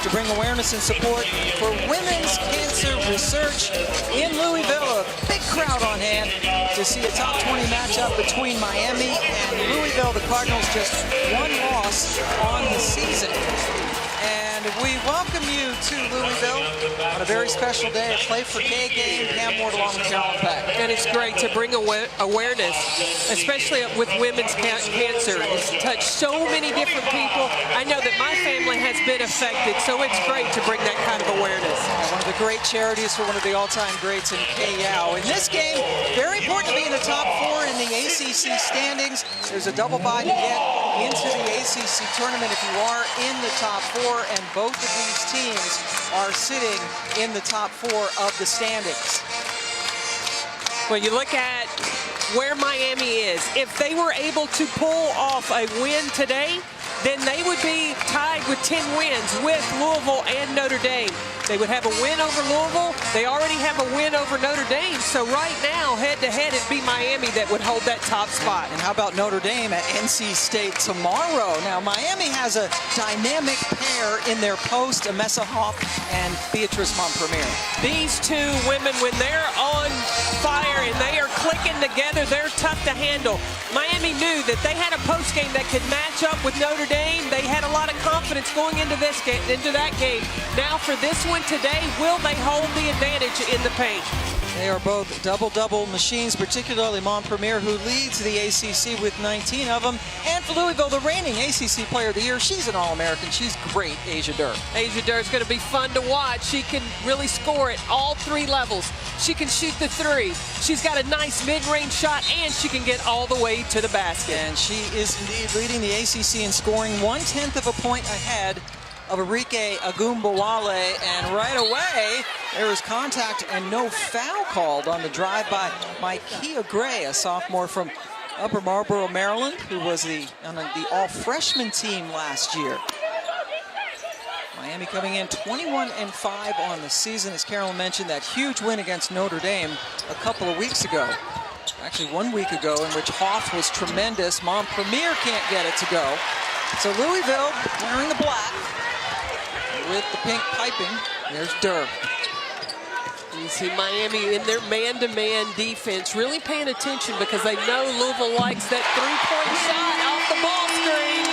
to bring awareness and support for women's cancer research in Louisville. A big crowd on hand to see a top 20 matchup between Miami and Louisville. The Cardinals just one loss on the season. And we welcome you to Louisville on a very special day, a Play for K game. Cam Ward along with Carolyn Peck. And it's great to bring awareness, especially with women's cancer. It's touched so many different people. I know that my family has been affected, so it's great to bring that kind of awareness. One of the great charities for one of the all-time greats in KYAO. In this game, very important to be in the top 4 in the ACC standings. There's a double bye to get into the ACC tournament if you are in the top 4, and both of these teams are sitting in the top 4 of the standings. When you look at where Miami is, if they were able to pull off a win today, then they would be tied with 10 wins with Louisville and Notre Dame. They would have a win over Louisville. They already have a win over Notre Dame. So right now, head-to-head, it'd be Miami that would hold that top spot. And how about Notre Dame at NC State tomorrow? Now, Miami has a dynamic pair in their post, Amessa Hoff and Beatrice Montpremier. These two women, when they're on fire and they are clicking together, they're tough to handle. Miami knew that they had a post game that could match up with Notre Dame. They had a lot of confidence going into this game, into that game. Now for this one today, will they hold the advantage in the paint? They are both double-double machines, particularly Montpremier, who leads the ACC with 19 of them. And for Louisville, the reigning ACC Player of the Year, she's an All-American. She's great, Asia Durr. Asia Durr is going to be fun to watch. She can really score at all 3 levels. She can shoot the 3. She's got a nice mid-range shot, and she can get all the way to the basket. And she is indeed leading the ACC in scoring, 1/10 of a point ahead of Arike Agumbawale, and right away there was contact and no foul called on the drive by Micaiah Gray, a sophomore from Upper Marlboro, Maryland, who was on the all-freshman team last year. Miami coming in 21-5 on the season. As Carolyn mentioned, that huge win against Notre Dame a couple of weeks ago. Actually 1 week ago, in which Hoff was tremendous. Montpremier can't get it to go. So Louisville wearing the black with the pink piping. There's Durr. You see Miami in their man-to-man defense really paying attention because they know Louisville likes that 3-point shot off the ball screen.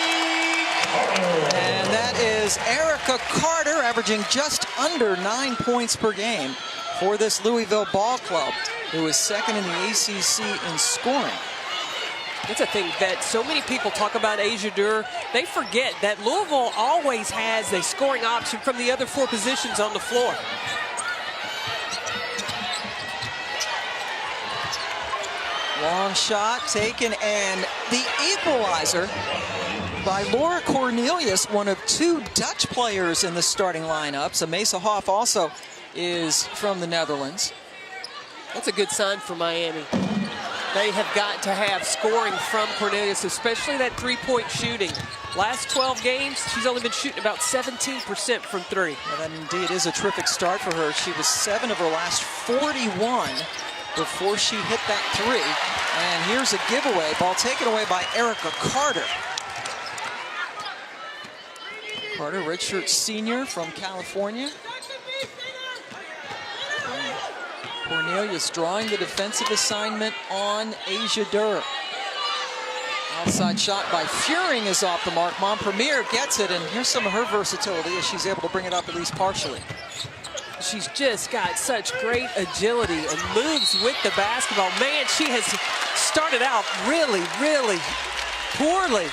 And that is Erica Carter, averaging just under 9 points per game for this Louisville ball club, who is second in the ACC in scoring. That's a thing that so many people talk about Asia Durr. They forget that Louisville always has a scoring option from the other 4 positions on the floor. Long shot taken, and the equalizer by Laura Cornelius, one of 2 Dutch players in the starting lineup. So Mesa Hoff also is from the Netherlands. That's a good sign for Miami. They have got to have scoring from Cornelius, especially that 3-point shooting. Last 12 games, she's only been shooting about 17% from 3. Well, that indeed is a terrific start for her. She was 7 of her last 41 before she hit that 3. And here's a giveaway. Ball taken away by Erica Carter. Carter, redshirt senior from California. Cornelius drawing the defensive assignment on Asia Durr. Outside shot by Furing is off the mark. Montpremier gets it, and here's some of her versatility as she's able to bring it up at least partially. She's just got such great agility and moves with the basketball. Man, she has started out really, really poorly.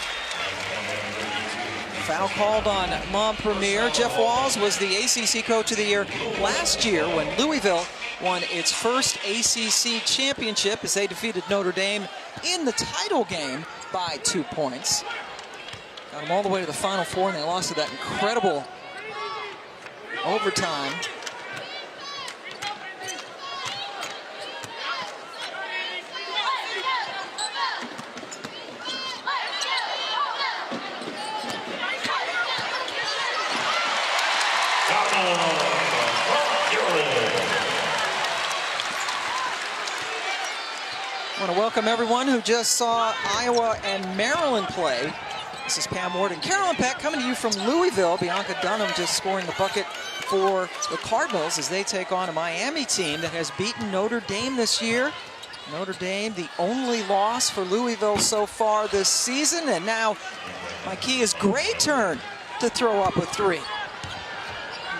Foul called on Montpremier. Jeff Walls was the ACC Coach of the Year last year when Louisville won its first ACC championship as they defeated Notre Dame in the title game by 2 points. Got them all the way to the Final Four, and they lost to that incredible overtime. I want to welcome everyone who just saw Iowa and Maryland play This is Pam Ward and Carolyn Peck coming to you from Louisville. Bianca Dunham just scoring the bucket for the Cardinals as they take on a Miami team that has beaten Notre Dame this year. Notre Dame, the only loss for Louisville so far this season. And now Mikea's great turn to throw up a three.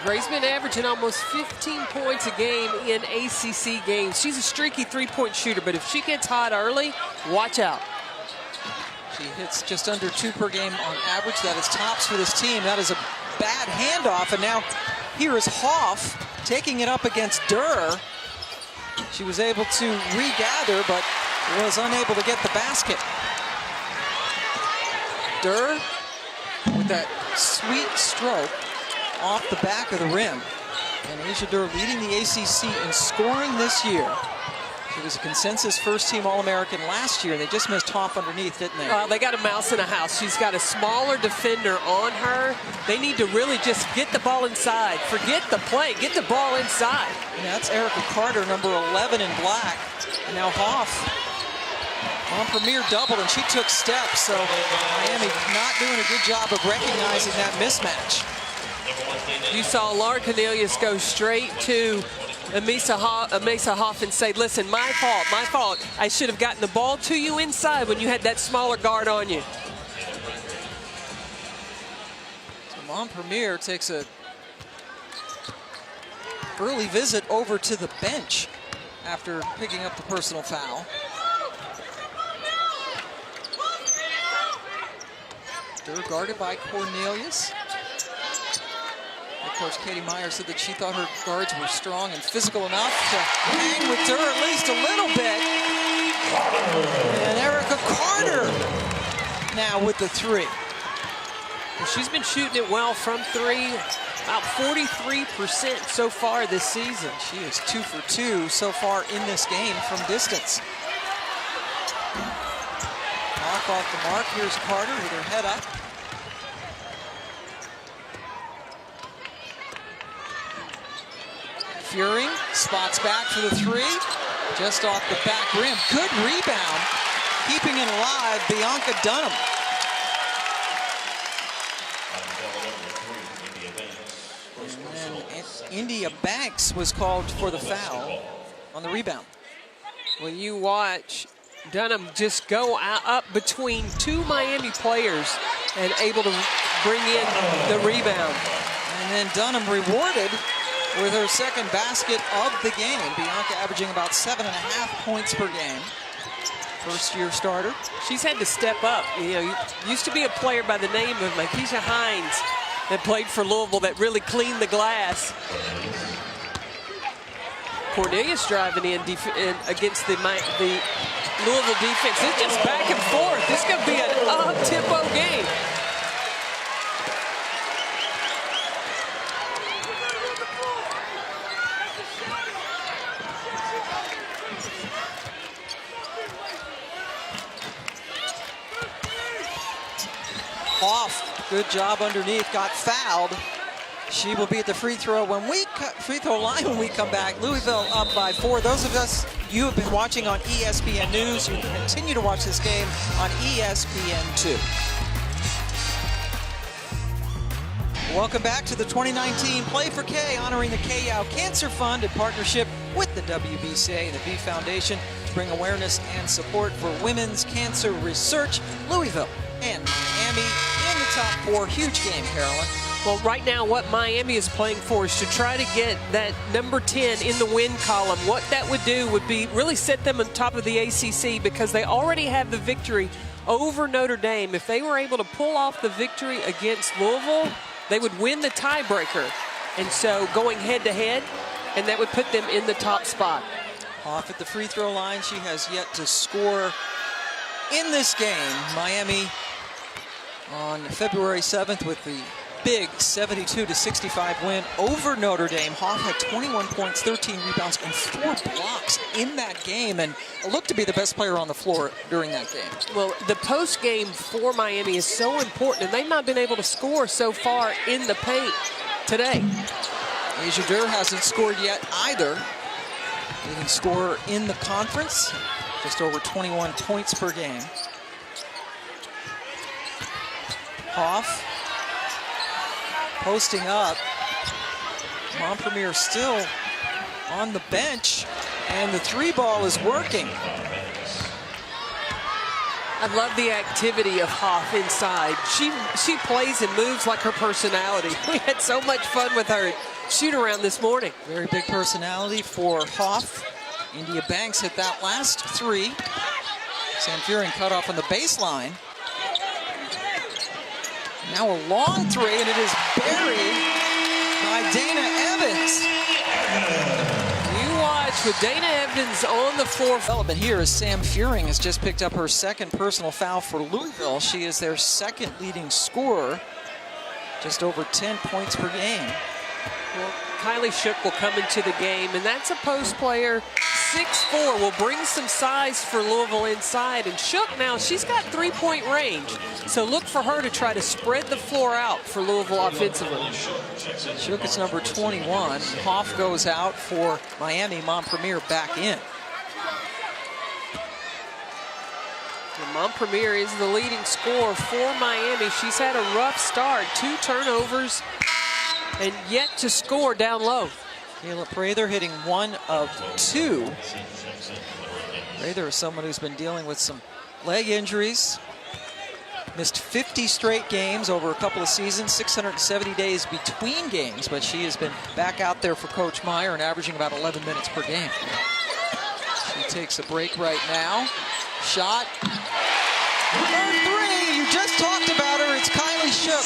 Gray's been averaging almost 15 points a game in ACC games. She's a streaky three-point shooter, but if she gets hot early, watch out. She hits just under 2 per game on average. That is tops for this team. That is a bad handoff, and now here is Hoff taking it up against Durr. She was able to regather, but was unable to get the basket. Durr with that sweet stroke off the back of the rim. And Asia Durr leading the ACC in scoring this year. She was a consensus first-team All-American last year, and they just missed Hoff underneath, didn't they? They got a mouse in a house. She's got a smaller defender on her. They need to really just get the ball inside. Forget the play. Get the ball inside. And that's Erica Carter, number 11 in black. And now Hoff on Premier doubled, and she took steps. So Miami not doing a good job of recognizing that mismatch. You saw Laura Cornelius go straight to Amisa Hoff and say, listen, my fault. I should have gotten the ball to you inside when you had that smaller guard on you. So Montpremier takes a early visit over to the bench after picking up the personal foul. Durr guarded by Cornelius. Coach Katie Meyer said that she thought her guards were strong and physical enough to hang with Durr at least a little bit. And Erica Carter now with the three. Well, she's been shooting it well from three, about 43% so far this season. She is 2 for 2 so far in this game from distance. Off the mark. Here's Carter with her head up. Furing spots back for the three, just off the back rim. Good rebound, keeping it alive, Bianca Dunham. And India Banks was called for the foul on the rebound. Well, you watch Dunham just go up between 2 Miami players and able to bring in the rebound. And then Dunham rewarded with her second basket of the game. Bianca averaging about 7.5 points per game. First-year starter. She's had to step up. You know, used to be a player by the name of Mikeisha Hines that played for Louisville that really cleaned the glass. Cornelius driving in against the Louisville defense. It's just back and forth. This could be an up-tempo game. Hoff, good job underneath, got fouled. She will be at the free throw line when we come back. Louisville up by 4. Those of us you have been watching on ESPN News, you can continue to watch this game on ESPN2. Welcome back to the 2019 Play for K, honoring the K-Yow Cancer Fund in partnership with the WBCA and the V Foundation to bring awareness and support for women's cancer research. Louisville and Miami in the top 4. Huge game, Carolyn. Well, right now what Miami is playing for is to try to get that number 10 in the win column. What that would do would be really set them on top of the ACC because they already have the victory over Notre Dame. If they were able to pull off the victory against Louisville, they would win the tiebreaker. And so going head-to-head, and that would put them in the top spot. Off at the free throw line, she has yet to score in this game. Miami on February 7th with the big 72-65 win over Notre Dame. Hoff had 21 points, 13 rebounds, and 4 blocks in that game, and looked to be the best player on the floor during that game. Well, the post game for Miami is so important, and they've not been able to score so far in the paint today. Asia Durr hasn't scored yet either. Leading scorer in the conference, just over 21 points per game. Hoff posting up. Montpremier still on the bench, and the 3 ball is working. I love the activity of Hoff inside. She plays and moves like her personality. We had so much fun with her shoot around this morning. Very big personality for Hoff. India Banks hit that last 3. Sam Fearing cut off on the baseline. Now a long 3, and it is buried by Dana Evans. You watch with Dana Evans on the floor. Development here as Sam Fearing has just picked up her 2nd personal foul for Louisville. She is their 2nd leading scorer, just over 10 points per game. Well, Kylie Shook will come into the game, and that's a post player. 6'4", will bring some size for Louisville inside. And Shook now, she's got 3-point range. So look for her to try to spread the floor out for Louisville offensively. Shook is number 21. Hoff goes out for Miami. Montpremier back in. And Montpremier is the leading scorer for Miami. She's had a rough start, 2 turnovers, and yet to score down low. Kayla Prather hitting 1 of 2. Prather is someone who's been dealing with some leg injuries. Missed 50 straight games over a couple of seasons, 670 days between games, but she has been back out there for Coach Meyer and averaging about 11 minutes per game. She takes a break right now. Shot. Her 3, you just talked about her, it's Kylie Shook.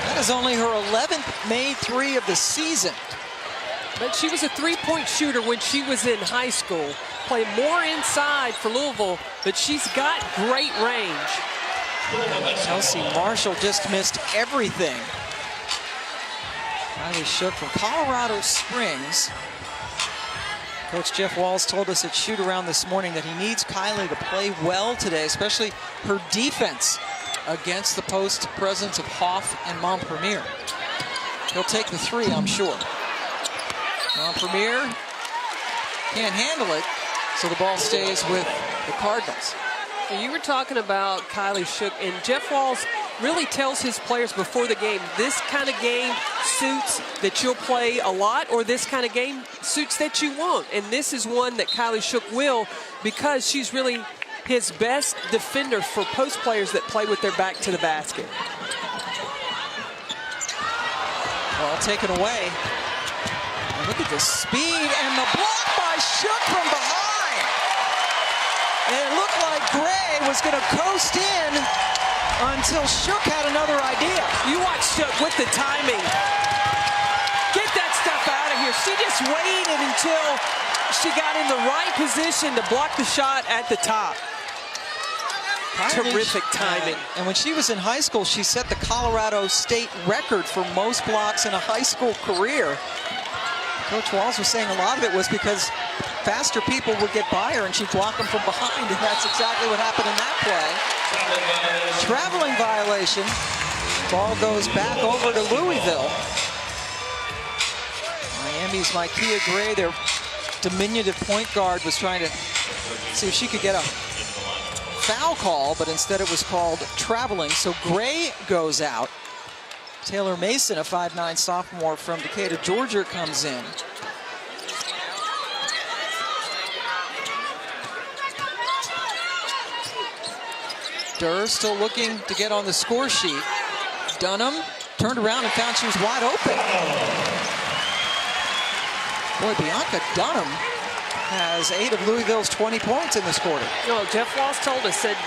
That is only her 11th made 3 of the season. But she was a 3-point shooter when she was in high school. Played more inside for Louisville, but she's got great range. Chelsea Marshall just missed everything. Kylie Shook from Colorado Springs. Coach Jeff Walls told us at shoot-around this morning that he needs Kylie to play well today, especially her defense against the post presence of Hoff and Montpremier. He'll take the 3, I'm sure. Montpremier can't handle it, so the ball stays with the Cardinals. You were talking about Kylie Shook, and Jeff Walls really tells his players before the game, this kind of game suits that you'll play a lot, or this kind of game suits that you won't. And this is one that Kylie Shook will, because she's really his best defender for post players that play with their back to the basket. Ball taken away. And look at the speed and the block by Shook from behind. And it looked like Gray was going to coast in until Shook had another idea. You watch Shook with the timing. Get that stuff out of here. She just waited until she got in the right position to block the shot at the top. Terrific timing. And when she was in high school, she set the Colorado State record for most blocks in a high school career. Coach Walls was saying a lot of it was because faster people would get by her and she'd block them from behind, and that's exactly what happened in that play. Traveling violation. Ball goes back over to Louisville. Miami's Micaiah Gray, their diminutive point guard, was trying to see if she could get a foul call, but instead it was called traveling. So Gray goes out. Taylor Mason, a 5'9" sophomore from Decatur, Georgia, comes in. Durr still looking to get on the score sheet. Dunham turned around and found she was wide open. Boy, Bianca Dunham has 8 of Louisville's 20 points in this quarter. You know, Jeff Walls told us, said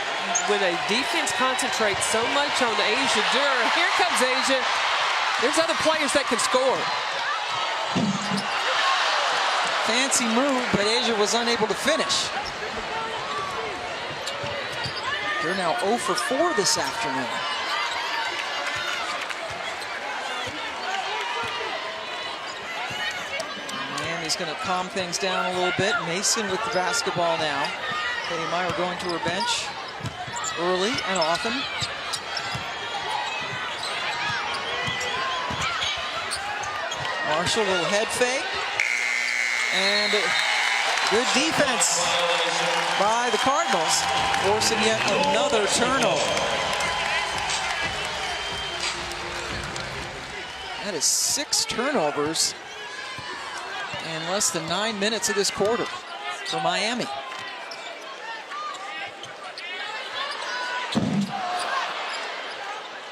when a defense concentrates so much on Asia Durr, here comes Asia, there's other players that can score. Fancy move, but Asia was unable to finish. They're now 0 for 4 this afternoon. Miami's going to calm things down a little bit. Mason with the basketball now. Katie Meyer going to her bench early and often. Marshall, little head fake. And good defense by the Cardinals, forcing yet another turnover. That is 6 turnovers in less than 9 minutes of this quarter for Miami.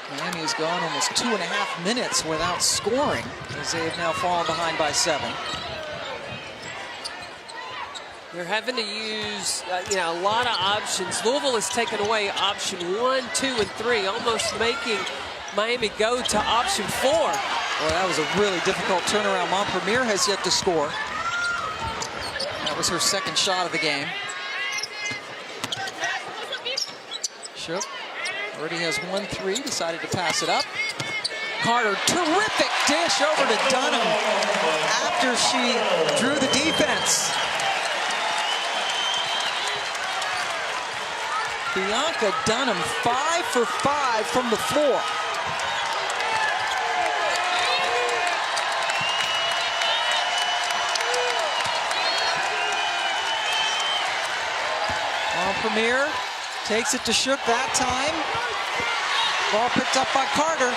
Miami has gone almost 2.5 minutes without scoring as they have now fallen behind by 7. They're having to use, a lot of options. Louisville has taken away option 1, 2, and 3, almost making Miami go to option 4. Well, that was a really difficult turnaround. Montpremier has yet to score. That was her second shot of the game. Shook already has 1-3, decided to pass it up. Carter, terrific dish over to Dunham after she drew the defense. Bianca Dunham, 5 for 5 from the floor. Premier takes it to Shook that time. Ball picked up by Carter.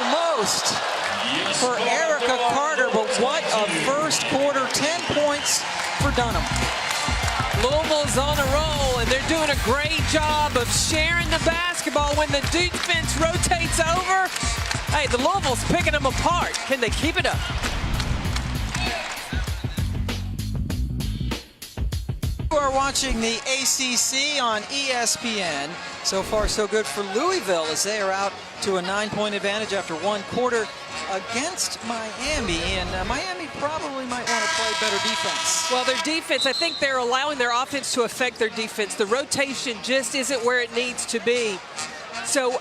Almost for Erica Carter, but what a first quarter. 10 points for Dunham. Louisville's on a roll, and they're doing a great job of sharing the basketball when the defense rotates over. Hey, the Louisville's picking them apart. Can they keep it up? You are watching the ACC on ESPN. So far, so good for Louisville as they are out to a 9-point advantage after 1 quarter against Miami. And Miami probably might want to play better defense. Well, their defense, I think they're allowing their offense to affect their defense. The rotation just isn't where it needs to be. So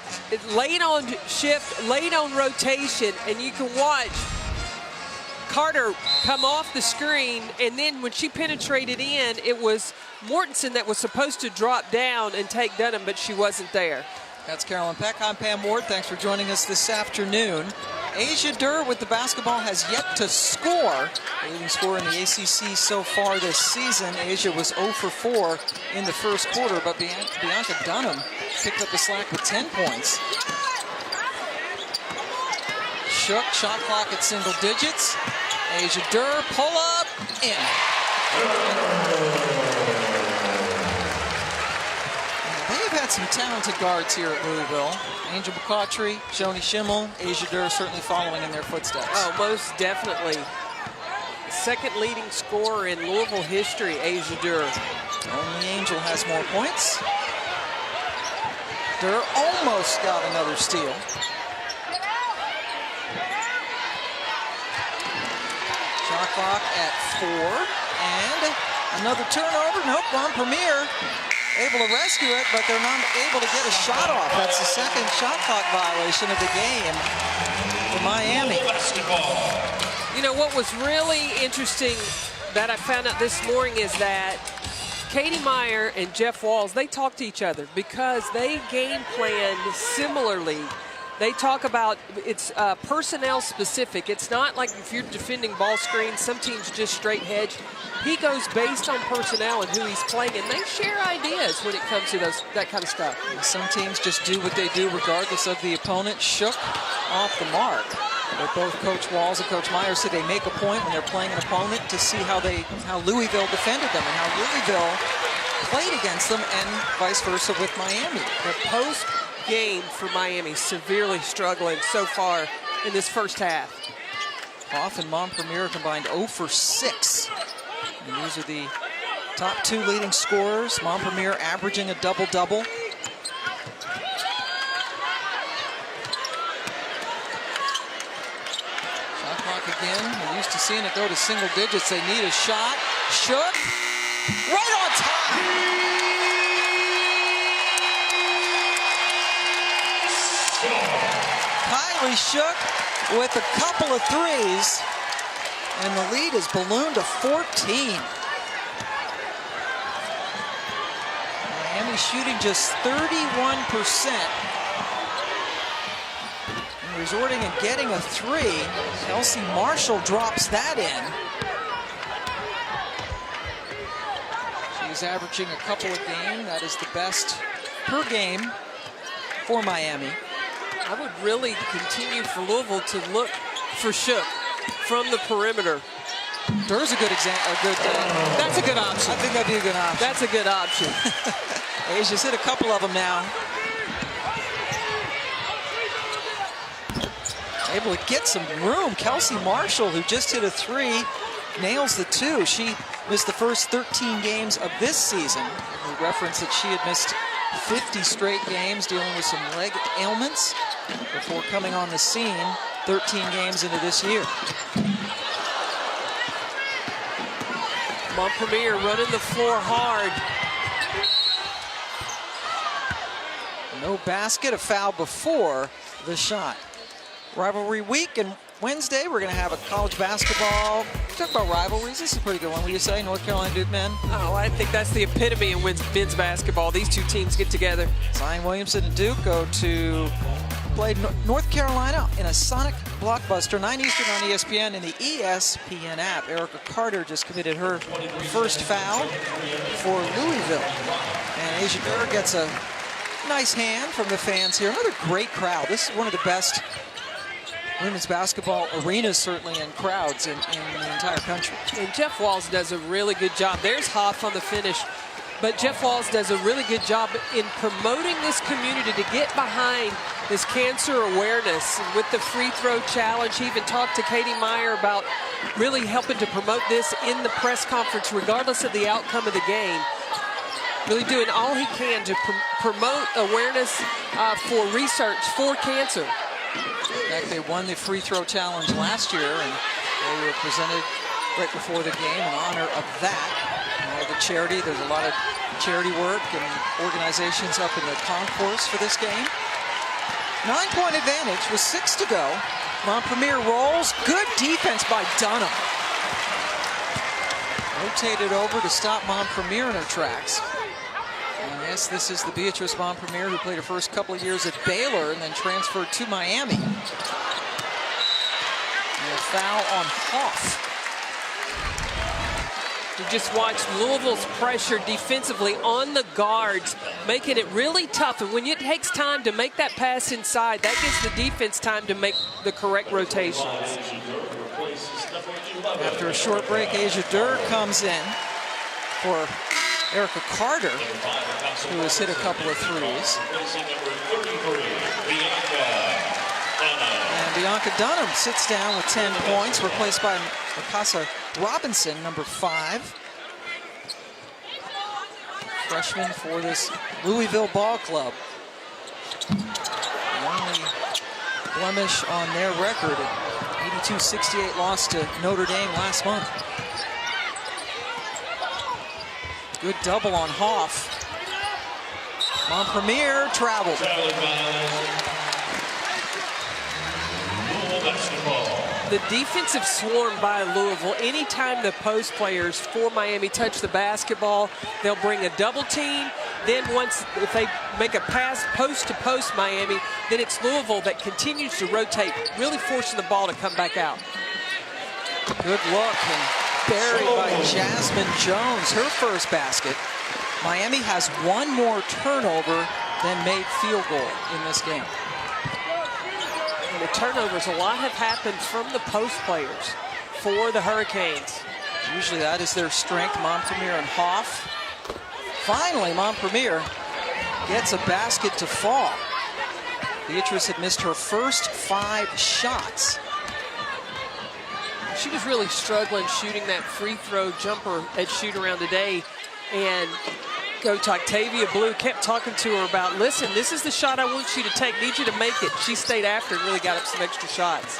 late on shift, late on rotation, and you can watch Carter come off the screen, and then when she penetrated in, it was Mortensen that was supposed to drop down and take Dunham, but she wasn't there. That's Carolyn Peck. I'm Pam Ward. Thanks for joining us this afternoon. Asia Durr with the basketball has yet to score. The leading scorer in the ACC so far this season. Asia was 0 for 4 in the first quarter, but Bianca Dunham picked up the slack with 10 points. Shook, shot clock at single digits. Asia Durr, pull up, in. They've had some talented guards here at Louisville. Angel McCautry, Shoni Schimmel, Asia Durr certainly following in their footsteps. Oh, most definitely. Second leading scorer in Louisville history, Asia Durr. Only Angel has more points. Durr almost got another steal. Shot clock at 4, and another turnover. Nope, Montpremier able to rescue it, but they're not able to get a shot off. That's the second shot clock violation of the game for Miami. You know, what was really interesting that I found out this morning is that Katie Meyer and Jeff Walls, they talk to each other because they game planned similarly. They talk about it's personnel specific. It's not like if you're defending ball screens, some teams just straight hedge. He goes based on personnel and who he's playing, and they share ideas when it comes to that kind of stuff. And some teams just do what they do regardless of the opponent. Shook off the mark. But both Coach Walls and Coach Meyer said they make a point when they're playing an opponent to see how Louisville defended them and how Louisville played against them, and vice versa with Miami. The post game for Miami severely struggling so far in this first half. Hoff and Montpremier combined 0 for 6. And these are the top 2 leading scorers. Montpremier averaging a double-double. Shot clock again. We're used to seeing it go to single digits. They need a shot. Shook. Right on time. Kylie Shook with a couple of threes, and the lead is ballooned to 14. Miami shooting just 31%. And resorting and getting a 3. Kelsey Marshall drops that in. She's averaging a couple a game. That is the best per game for Miami. I would really continue for Louisville to look for Shook from the perimeter. Durr's a good example. That's a good option. I think that'd be a good option. That's a good option. Asia's hit a couple of them now. Able to get some room. Kelsey Marshall, who just hit a 3, nails the 2. She missed the first 13 games of this season. We referenced that she had missed 50 straight games dealing with some leg ailments before coming on the scene 13 games into this year. Montpremier running the floor hard. No basket, a foul before the shot. Rivalry week, and Wednesday we're going to have a college basketball. Talk about rivalries. This is a pretty good one. What do you say, North Carolina Duke men? Oh, I think that's the epitome of men's basketball. These two teams get together. Zion Williamson and Duke go to play North Carolina in a Sonic blockbuster, 9 Eastern on ESPN and the ESPN app. Erica Carter just committed her first foul for Louisville. And Asia Durr gets a nice hand from the fans here. Another great crowd. This is one of the best women's basketball arenas, certainly, and crowds in the entire country. And Jeff Walls does a really good job. There's Hoff on the finish. But Jeff Walls does a really good job in promoting this community to get behind this cancer awareness. And with the free throw challenge, he even talked to Katie Meyer about really helping to promote this in the press conference, regardless of the outcome of the game. Really doing all he can to promote awareness for research for cancer. In fact, they won the free throw challenge last year, and they were presented right before the game in honor of that. The charity, there's a lot of charity work and organizations up in the concourse for this game. 9-point advantage with 6 to go. Montpremier rolls. Good defense by Dunham. Rotated over to stop Montpremier in her tracks. And yes, this is the Beatrice Montpremier who played her first couple of years at Baylor and then transferred to Miami. And a foul on Hoff. You just watched Louisville's pressure defensively on the guards, making it really tough. And when it takes time to make that pass inside, that gives the defense time to make the correct rotations. After a short break, Asia Durr comes in for Erica Carter, who has hit a couple of threes. And Bianca Dunham sits down with 10 points, replaced by Mikasa Robinson, number 5. Freshman for this Louisville ball club. The only blemish on their record, an 82-68 loss to Notre Dame last month. Good double on Hoff. Montpremier traveled. The defensive swarm by Louisville, anytime the post players for Miami touch the basketball, they'll bring a double team. Then if they make a pass post to post Miami, then it's Louisville that continues to rotate, really forcing the ball to come back out. Good look and buried by Jasmine Jones, her first basket. Miami has one more turnover than made field goal in this game. The turnovers, a lot have happened from the post players for the Hurricanes. Usually that is their strength, Montpremier and Hoff. Finally, Montpremier gets a basket to fall. Beatrice had missed her first 5 shots. She was really struggling shooting that free throw jumper at shoot-around today. And Coach Octavia Blue kept talking to her about, listen, this is the shot I want you to take. Need you to make it. She stayed after and really got up some extra shots.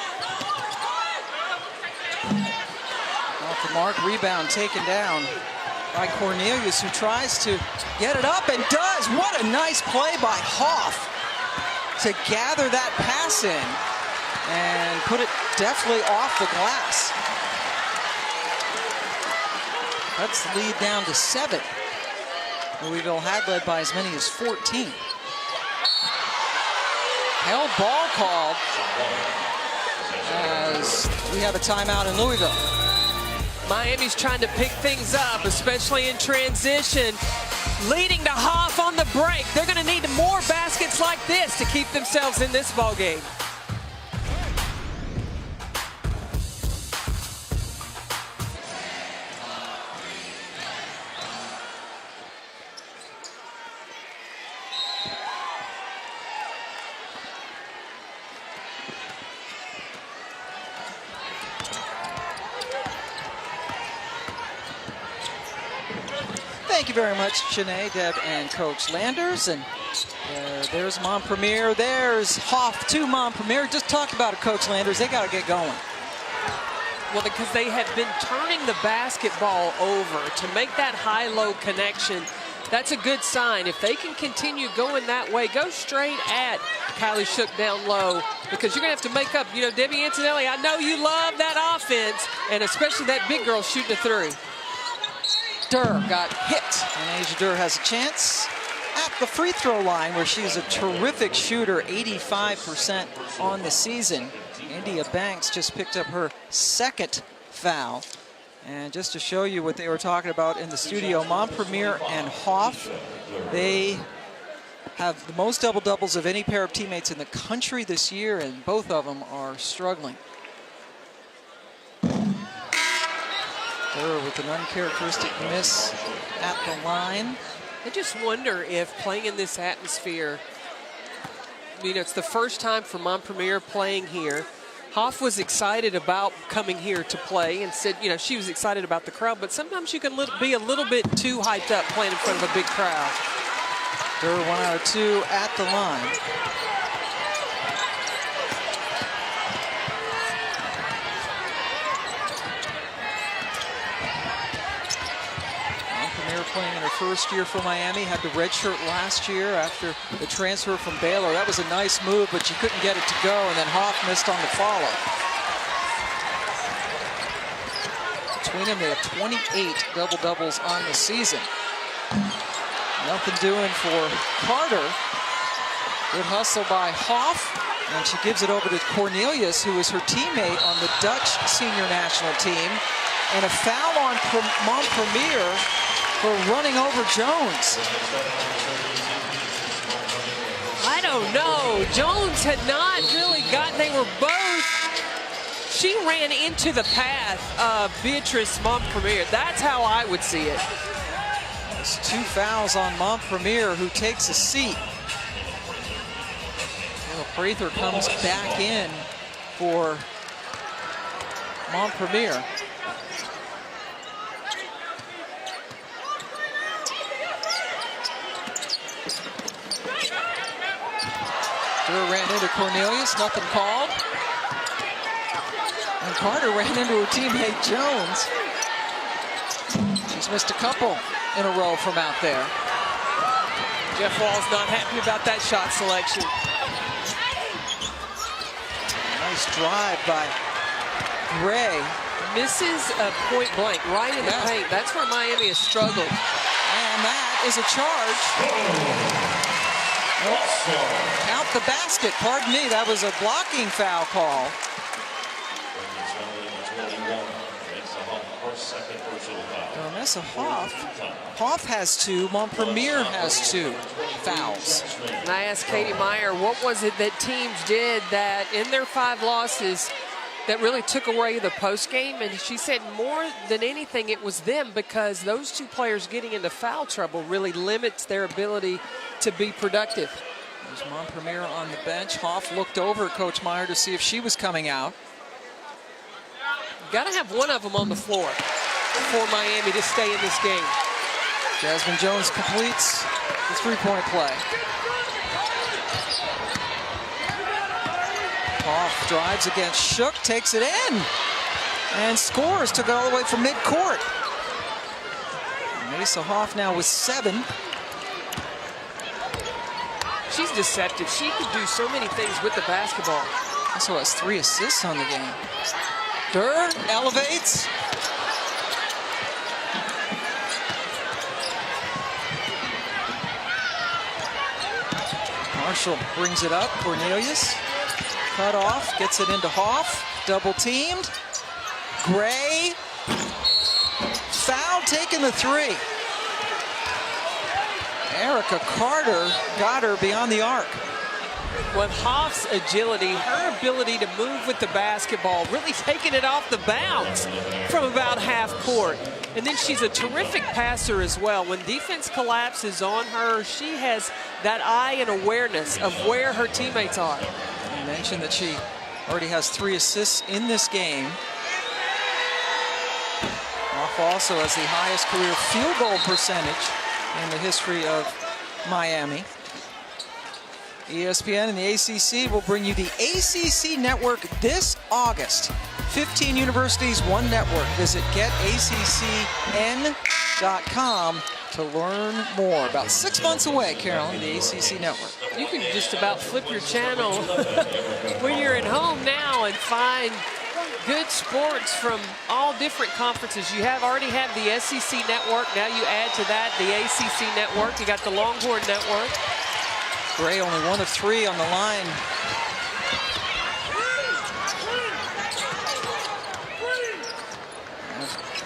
Off the mark, rebound taken down by Cornelius, who tries to get it up and does. What a nice play by Hoff to gather that pass in and put it deftly off the glass. That's the lead down to 7. Louisville had led by as many as 14. Held ball called as we have a timeout in Louisville. Miami's trying to pick things up, especially in transition. Leading to Hoff on the break. They're going to need more baskets like this to keep themselves in this ball game. Thank you very much, Shanae, Deb, and Coach Landers. And there's Montpremier. There's Hoff to Montpremier. Just talked about it, Coach Landers. They got to get going. Well, because they have been turning the basketball over to make that high-low connection. That's a good sign. If they can continue going that way, go straight at Kylie Shook down low, because you're going to have to make up. You know, Debbie Antonelli, I know you love that offense, and especially that big girl shooting a three. Durr got hit, and Asia Durr has a chance at the free throw line, where she's a terrific shooter, 85% on the season. India Banks just picked up her second foul. And just to show you what they were talking about in the studio, Montpremier and Hoff, they have the most double-doubles of any pair of teammates in the country this year, and both of them are struggling. Durr with an uncharacteristic miss at the line. I just wonder if playing in this atmosphere, you know, it's the first time for Montpremier playing here. Hoff was excited about coming here to play and said, you know, she was excited about the crowd, but sometimes you can be a little bit too hyped up playing in front of a big crowd. Durr 1 out of 2 at the line. Playing in her first year for Miami, had the red shirt last year after the transfer from Baylor. That was a nice move, but she couldn't get it to go, and then Hoff missed on the follow. Between them, they have 28 double-doubles on the season. Nothing doing for Carter. Good hustle by Hoff, and she gives it over to Cornelius, who is her teammate on the Dutch senior national team. And a foul on Montpremier for running over Jones. I don't know. Jones had not really gotten, they were both, she ran into the path of Beatrice Montpremier. That's how I would see it. There's 2 fouls on Montpremier, who takes a seat. Prather comes back in for Montpremier. Durr ran into Cornelius, nothing called. And Carter ran into her teammate Jones. She's missed a couple in a row from out there. Jeff Wall's not happy about that shot selection. Nice drive by Gray. Misses a point blank right in the paint. That's where Miami has struggled. And that is a charge. Out the basket, pardon me, that was a blocking foul call. Vanessa Hoff. Hoff has 2, Montpremier has 2 fouls. And I asked Katie Meyer, what was it that teams did that in their 5 losses that really took away the post game? And she said more than anything, it was them, because those 2 players getting into foul trouble really limits their ability to be productive. There's Montpremier on the bench. Hoff looked over at Coach Meyer to see if she was coming out. Got to have one of them on the floor for Miami to stay in this game. Jasmine Jones completes the 3-point play. Hoff drives against Shook, takes it in, and scores. Took it all the way from midcourt. Mesa Hoff now with 7. She's deceptive. She can do so many things with the basketball. Also has 3 assists on the game. Durr elevates. Marshall brings it up. Cornelius cut off, gets it into Hoff. Double teamed. Gray taking the three. Erica Carter got her beyond the arc. With Hoff's agility, her ability to move with the basketball, really taking it off the bounce from about half court. And then she's a terrific passer as well. When defense collapses on her, she has that eye and awareness of where her teammates are. I mentioned that she already has 3 assists in this game. Hoff also has the highest career field goal percentage in the history of Miami. ESPN and the ACC will bring you the ACC Network this August. 15 universities, 1 network. Visit getaccn.com to learn more. About 6 months away, Carolyn, the ACC Network. You can just about flip your channel when you're at home now and find good sports from all different conferences. You already have the SEC Network. Now you add to that the ACC Network. You got the Longhorn Network. Gray only 1 of 3 on the line.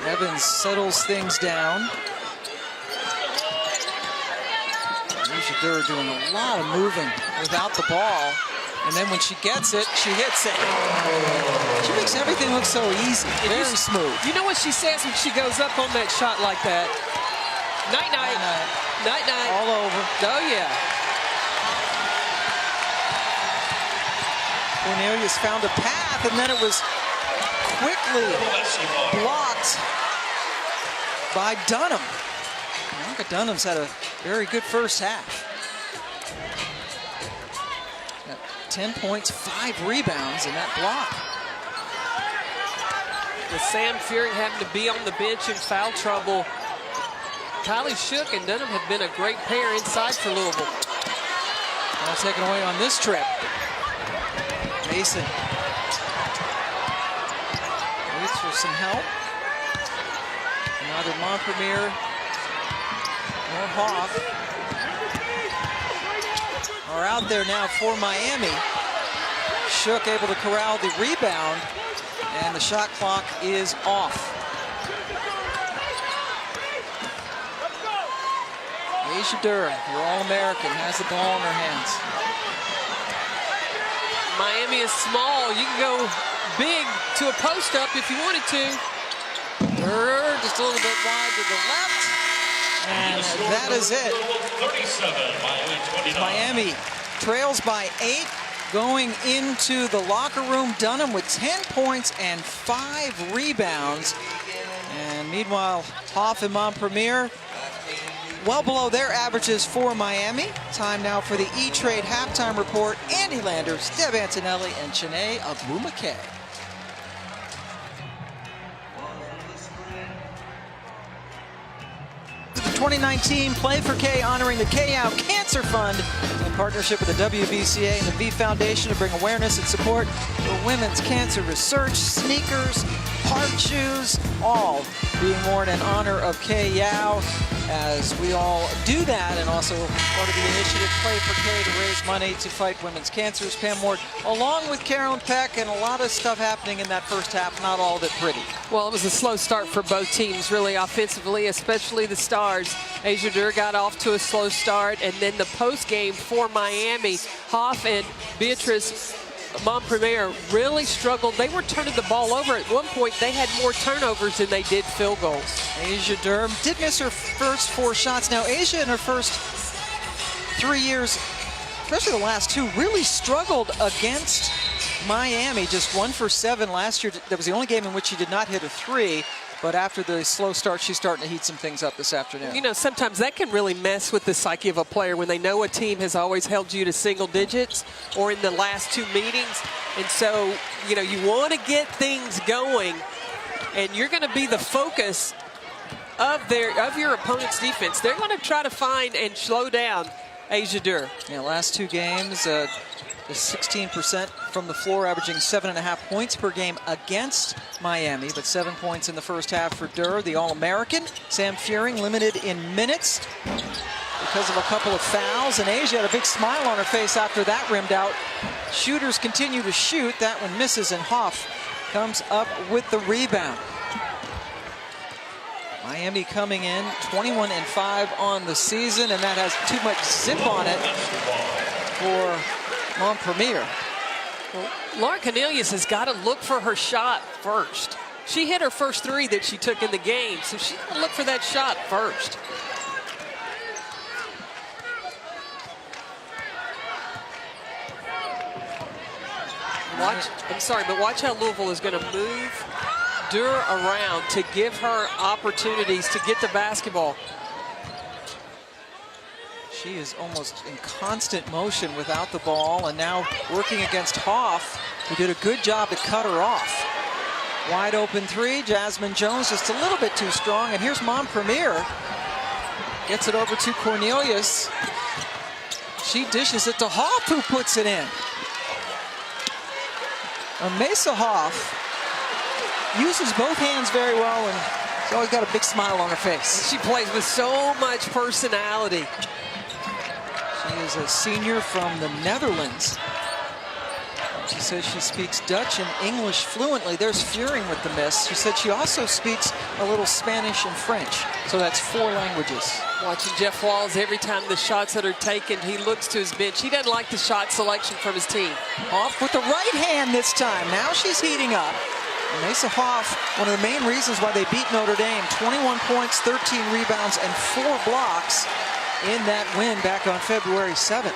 Evans settles things down. Aisha Durr doing a lot of moving without the ball. And then when she gets it, she hits it. She makes everything look so easy, very smooth. You know what she says when she goes up on that shot like that? Night-night. Night-night. All over. Oh, yeah. Cornelius found a path, and then it was quickly blocked by Dunham. Monica Dunham's had a very good first half. Got 10 points, 5 rebounds in that block. With Sam Fearing having to be on the bench in foul trouble, Kylie Shook and Dunham have been a great pair inside for Louisville. All taken away on this trip. Mason waits for some help. Neither Montpremier nor Hoff are out there now for Miami. Shook able to corral the rebound, and the shot clock is off. Aisha Durr, your All-American, has the ball in her hands. Miami is small. You can go big to a post-up if you wanted to. Durr just a little bit wide to the left. And that is it. Miami trails by 8 going into the locker room. Dunham with 10 points and 5 rebounds. And meanwhile, Hoff and Montpremier well below their averages for Miami. Time now for the E-Trade halftime report. Andy Landers, Deb Antonelli, and Chene Abu-Makay. The 2019 Play for K honoring the KYOW Cancer Fund in partnership with the WBCA and the V Foundation to bring awareness and support for women's cancer research. Sneakers, hard shoes, all being worn in honor of KYOW as we all do that, and also part of the initiative Play for K to raise money to fight women's cancers. Pam Ward along with Carolyn Peck, and a lot of stuff happening in that first half, not all of it pretty. Well, it was a slow start for both teams, really, offensively, especially the Stars. Asia Durr got off to a slow start, and then the post game for Miami, Hoff and Beatrice Montpremier really struggled. They were turning the ball over. At one point, they had more turnovers than they did field goals. Asia Durr did miss her first 4 shots. Now, Asia in her first 3 years, especially the last 2, really struggled against Miami. Just 1 for 7 last year. That was the only game in which she did not hit a 3. But after the slow start, she's starting to heat some things up this afternoon. You know, sometimes that can really mess with the psyche of a player when they know a team has always held you to single digits or in the last 2 meetings. And so, you know, you want to get things going, and you're going to be the focus of your opponent's defense. They're going to try to find and slow down Asia Durr. Yeah, last 2 games, 16% from the floor, averaging 7.5 points per game against Miami, but 7 points in the first half for Durr, the All-American. Sam Fearing limited in minutes because of a couple of fouls, and Asia had a big smile on her face after that rimmed out. Shooters continue to shoot. That one misses, and Hoff comes up with the rebound. Miami coming in 21-5 on the season, and that has too much zip on it for Montpremier. Well, Laura Cornelius has got to look for her shot first. She hit her first 3 that she took in the game, so she's got to look for that shot first. Watch how Louisville is going to move Durr around to give her opportunities to get the basketball. She is almost in constant motion without the ball, and now working against Hoff, who did a good job to cut her off. Wide open 3, Jasmine Jones just a little bit too strong, and here's Montpremier. Gets it over to Cornelius. She dishes it to Hoff, who puts it in. Mesa Hoff uses both hands very well, and she's always got a big smile on her face. She plays with so much personality. She is a senior from the Netherlands. She says she speaks Dutch and English fluently. There's Furing with the miss. She said she also speaks a little Spanish and French, so that's 4 languages. Watching Jeff Walls, every time the shots that are taken, he looks to his bench. He doesn't like the shot selection from his team. Hoff with the right hand this time. Now she's heating up. Mesa Hoff, one of the main reasons why they beat Notre Dame. 21 points, 13 rebounds, and 4 blocks in that win back on February 7th.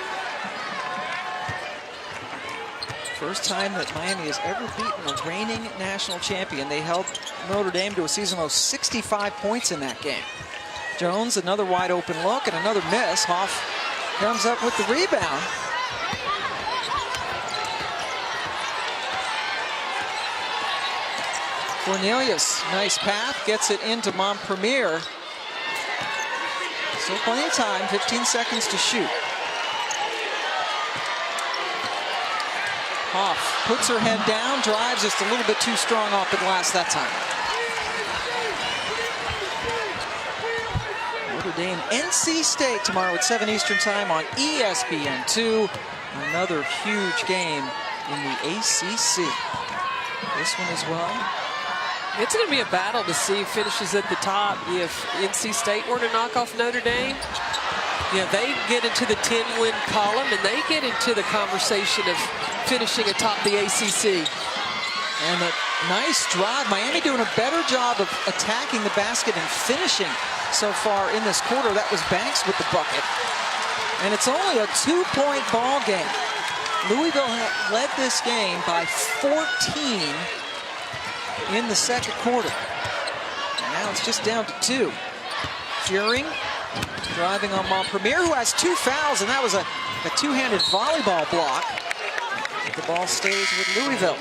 First time that Miami has ever beaten a reigning national champion. They held Notre Dame to a season-low 65 points in that game. Jones, another wide open look and another miss. Hoff comes up with the rebound. Cornelius, nice path, gets it into Montpremier. Still plenty of time, 15 seconds to shoot. Hoff puts her head down, drives just a little bit too strong off the glass that time. Notre Dame, NC State tomorrow at 7 Eastern time on ESPN2. Another huge game in the ACC. This one as well. It's going to be a battle to see who finishes at the top. If NC State were to knock off Notre Dame, they get into the 10-win column, and they get into the conversation of finishing atop the ACC. And a nice drive. Miami doing a better job of attacking the basket and finishing so far in this quarter. That was Banks with the bucket. And it's only a 2-point ball game. Louisville led this game by 14 in the second quarter. And now it's just down to 2. Furing driving on Montpremier, who has 2 fouls, and that was a two-handed volleyball block. The ball stays with Louisville.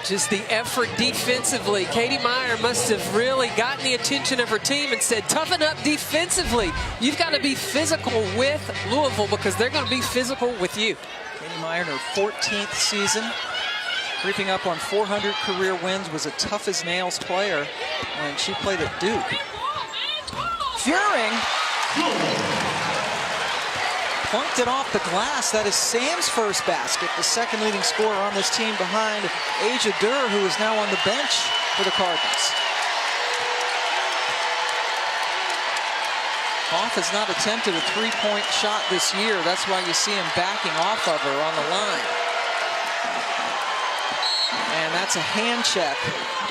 Just the effort defensively. Katie Meyer must have really gotten the attention of her team and said, toughen up defensively. You've got to be physical with Louisville because they're going to be physical with you. Katie Meyer in her 14th season, creeping up on 400 career wins, was a tough-as-nails player when she played at Duke. Furing plunked it off the glass. That is Sam's first basket, the second leading scorer on this team behind Asia Durr, who is now on the bench for the Cardinals. Hoff has not attempted a 3-point shot this year. That's why you see him backing off of her on the line. And that's a hand check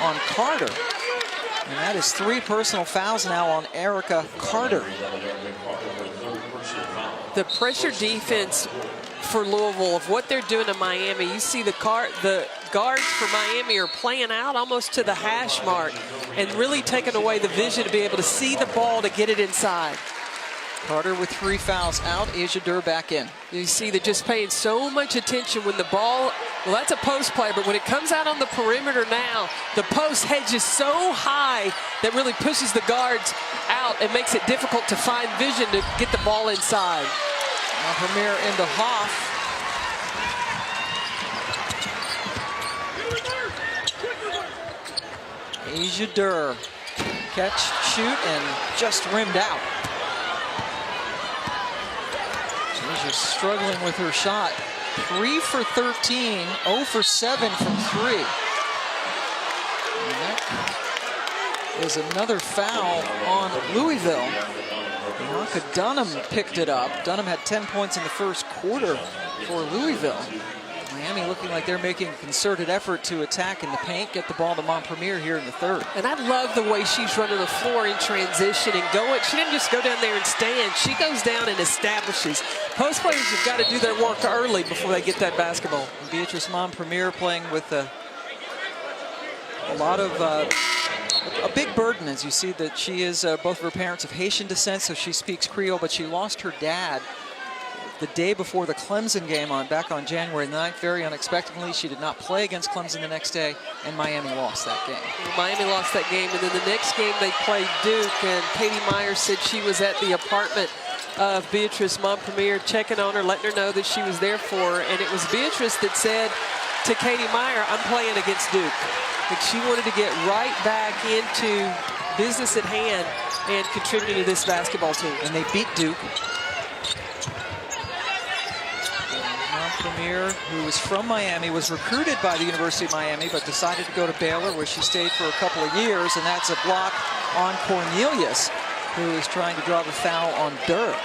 on Carter. And that is 3 personal fouls now on Erica Carter. The pressure defense for Louisville of what they're doing to Miami, you see the guards for Miami are playing out almost to the hash mark and really taking away the vision to be able to see the ball to get it inside. Carter with 3 fouls out, Asia Durr back in. You see they're just paying so much attention when the ball, well, that's a post play, but when it comes out on the perimeter now, the post hedges so high that really pushes the guards out and makes it difficult to find vision to get the ball inside. Premier into Hoff. Asia Durr, catch, shoot, and just rimmed out. Asia's struggling with her shot. 3 for 13, 0 for 7 from 3. is another foul on Louisville. Bianca Dunham picked it up. Dunham had 10 points in the first quarter for Louisville. Miami looking like they're making a concerted effort to attack in the paint, get the ball to Montpremier here in the third. And I love the way she's running the floor in transition and going. She didn't just go down there and stand. She goes down and establishes. Post players have got to do their work early before they get that basketball. And Beatrice Montpremier playing with a lot of a big burden, as you see that she is both of her parents of Haitian descent, so she speaks Creole, but she lost her dad the day before the Clemson game back on January 9th, very unexpectedly. She did not play against Clemson the next day, and Miami lost that game. Miami lost that game, and then the next game they played Duke, and Katie Myers said she was at the apartment of Beatrice Montpremier, checking on her, letting her know that she was there for her, and it was Beatrice that said to Katie Meyer, I'm playing against Duke. Like she wanted to get right back into business at hand and contributing to this basketball team. And they beat Duke. Montpremier, who was from Miami, was recruited by the University of Miami, but decided to go to Baylor, where she stayed for a couple of years, and that's a block on Cornelius, who is trying to draw the foul on Durr.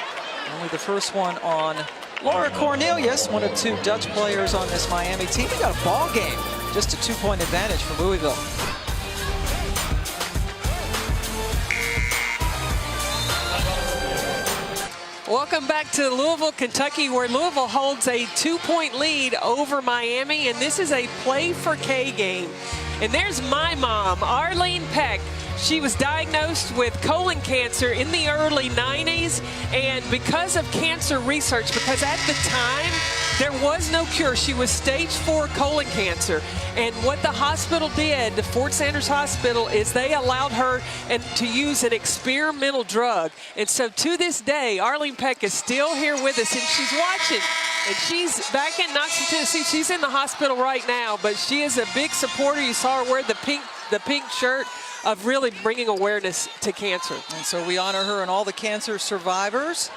Only the first one on Laura Cornelius, one of two Dutch players on this Miami team. They got a ball game, just a 2-point advantage for Louisville. Welcome back to Louisville, Kentucky, where Louisville holds a 2-point lead over Miami, and this is a Play for K game. And there's my mom, Arlene Peck. She was diagnosed with colon cancer in the early 90s, and because of cancer research, because at the time there was no cure, she was stage 4 colon cancer. And what the hospital did, the Fort Sanders Hospital, is they allowed her to use an experimental drug. And so to this day, Arlene Peck is still here with us, and she's watching. And she's back in Knoxville, Tennessee. She's in the hospital right now, but she is a big supporter. You saw her wear the pink shirt of really bringing awareness to cancer. And so we honor her and all the cancer survivors.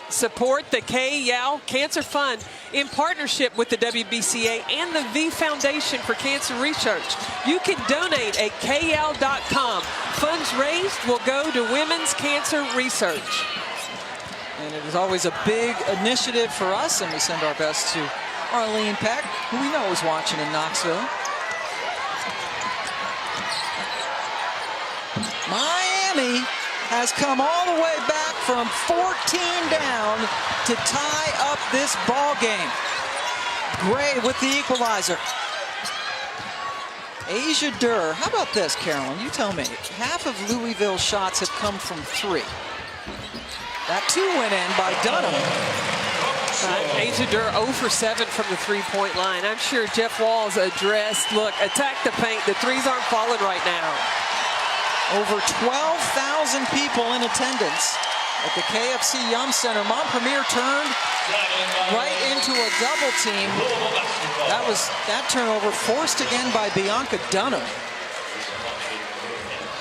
Support the K-YAL Cancer Fund in partnership with the WBCA and the V Foundation for Cancer Research. You can donate at kyal.com. Funds raised will go to women's cancer research. And it is always a big initiative for us, and we send our best to Arlene Peck, who we know is watching in Knoxville. Miami has come all the way back from 14 down to tie up this ball game. Gray with the equalizer. Asia Durr. How about this, Carolyn? You tell me. Half of Louisville's shots have come from 3. That 2 went in by Dunham. Asia Durr 0 for 7 from the 3-point line. I'm sure Jeff Walls addressed, look, attack the paint. The threes aren't falling right now. Over 12,000 people in attendance at the KFC Yum Center. Montpremier turned right into a double team. That turnover forced again by Bianca Dunham,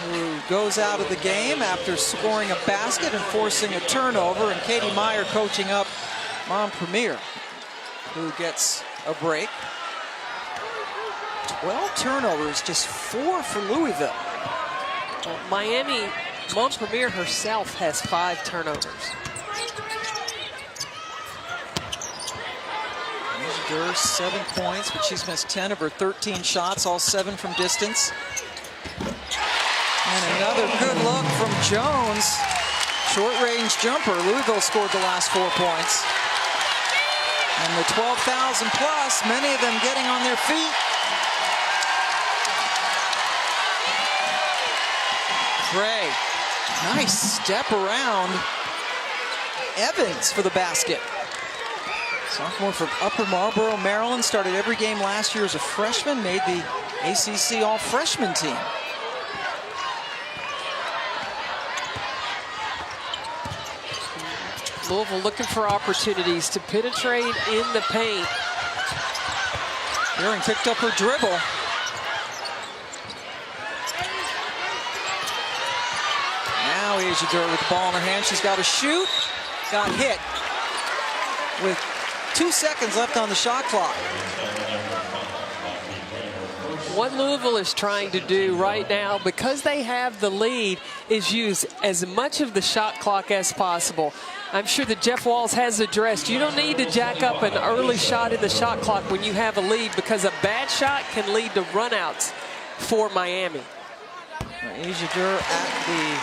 who goes out of the game after scoring a basket and forcing a turnover. And Katie Meyer coaching up Montpremier, who gets a break. 12 turnovers, just 4 for Louisville. Miami, Montpremier herself has 5 turnovers. Durr, 7 points, but she's missed 10 of her 13 shots, all 7 from distance. And another good look from Jones. Short-range jumper. Louisville scored the last 4 points. And the 12,000 plus, many of them getting on their feet. Gray, nice step around Evans for the basket. Sophomore from Upper Marlboro, Maryland, started every game last year as a freshman, made the ACC All-Freshman team. Louisville looking for opportunities to penetrate in the paint. Deering picked up her dribble. Now Asia Durr with the ball in her hand. She's got to shoot. Got hit with 2 seconds left on the shot clock. what Louisville is trying to do right now, because they have the lead, is use as much of the shot clock as possible. I'm sure that Jeff Walz has addressed, you don't need to jack up an early shot in the shot clock when you have a lead, because a bad shot can lead to runouts for Miami. Asia Durr at the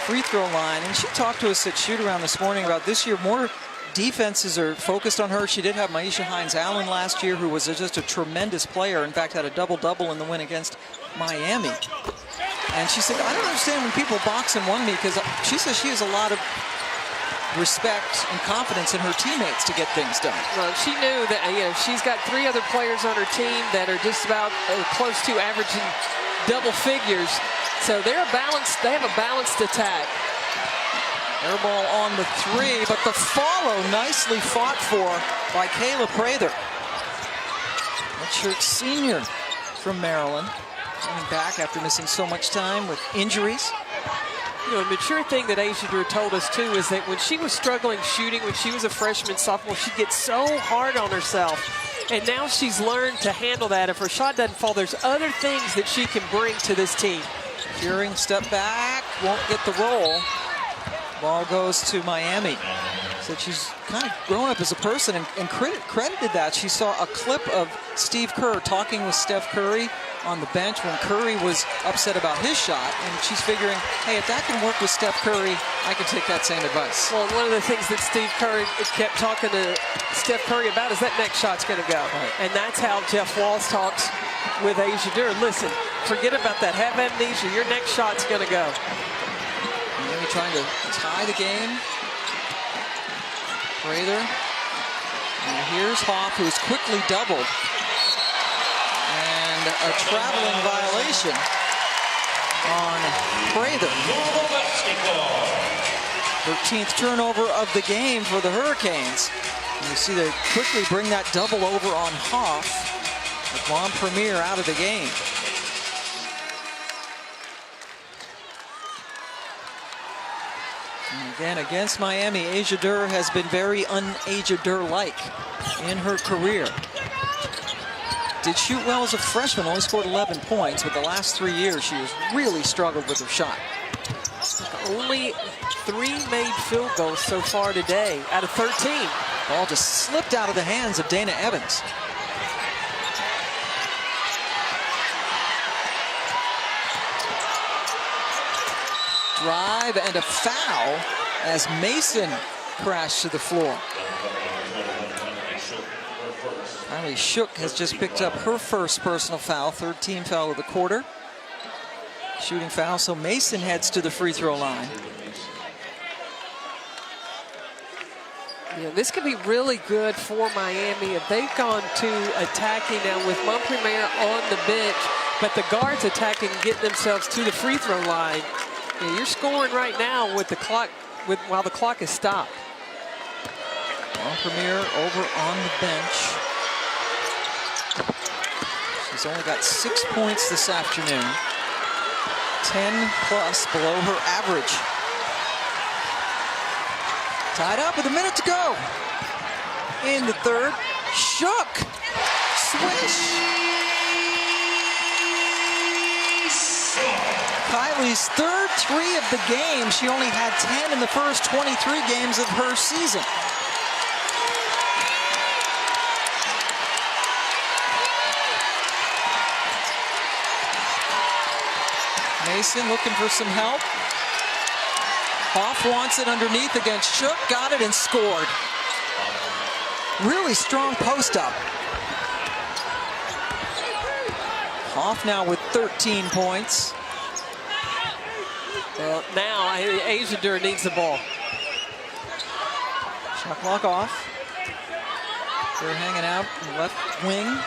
free throw line, and she talked to us at shoot-around this morning about this year more defenses are focused on her. She did have Maisha Hines-Allen last year, who was just a tremendous player. In fact, had a double-double in the win against Miami. And she said, I don't understand when people box and one me, because she says she has a lot of respect and confidence in her teammates to get things done. Well, she knew that she's got 3 other players on her team that are just about close to averaging double figures. So they're balanced. They have a balanced attack. Air ball on the 3, but the follow nicely fought for by Kayla Prather. Redshirt senior from Maryland, coming back after missing so much time with injuries. A mature thing that Asia Durr told us too is that when she was struggling shooting, when she was a freshman, sophomore, she'd get so hard on herself. And now she's learned to handle that. If her shot doesn't fall, there's other things that she can bring to this team. Fearing step back, won't get the roll. Ball goes to Miami. Said she's kind of grown up as a person and credited that. She saw a clip of Steve Kerr talking with Steph Curry on the bench when Curry was upset about his shot, and she's figuring, hey, if that can work with Steph Curry, I can take that same advice. Well, one of the things that Steve Curry kept talking to Steph Curry about is that next shot's going to go. Right. And that's how Jeff Walz talks with Asia Durr. Listen, forget about that. Have amnesia. Your next shot's going to go. Miami trying to tie the game. Prather. And here's Hoff, who's quickly doubled. And a traveling violation on Prather. 13th turnover of the game for the Hurricanes. And you see they quickly bring that double over on Hoff. With Juan Premier out of the game. And again, against Miami, Asia Durr has been very un-Asia Durr-like in her career. Did shoot well as a freshman, only scored 11 points, but the last 3 years she has really struggled with her shot. Only 3 made field goals so far today out of 13. Ball just slipped out of the hands of Dana Evans. Drive and a foul as Mason crashed to the floor. Kylie Shook has just picked up her first personal foul, 3rd team foul of the quarter. Shooting foul, so Mason heads to the free throw line. Yeah, this could be really good for Miami if they've gone to attacking now with Montpremier on the bench, but the guards attacking, getting themselves to the free throw line. Yeah, you're scoring right now with the clock, while the clock is stopped. Montpremier over on the bench. She's only got 6 points this afternoon. 10 plus below her average. Tied up with a minute to go. In the 3rd, Shook. Swish. Kylie's 3rd 3 of the game. She only had 10 in the first 23 games of her season. Mason looking for some help. Hoff wants it underneath against Shook. Got it and scored. Really strong post up. Hoff now with 13 points. Well, now Asia Durr needs the ball. Shot clock off. They're hanging out in the left wing.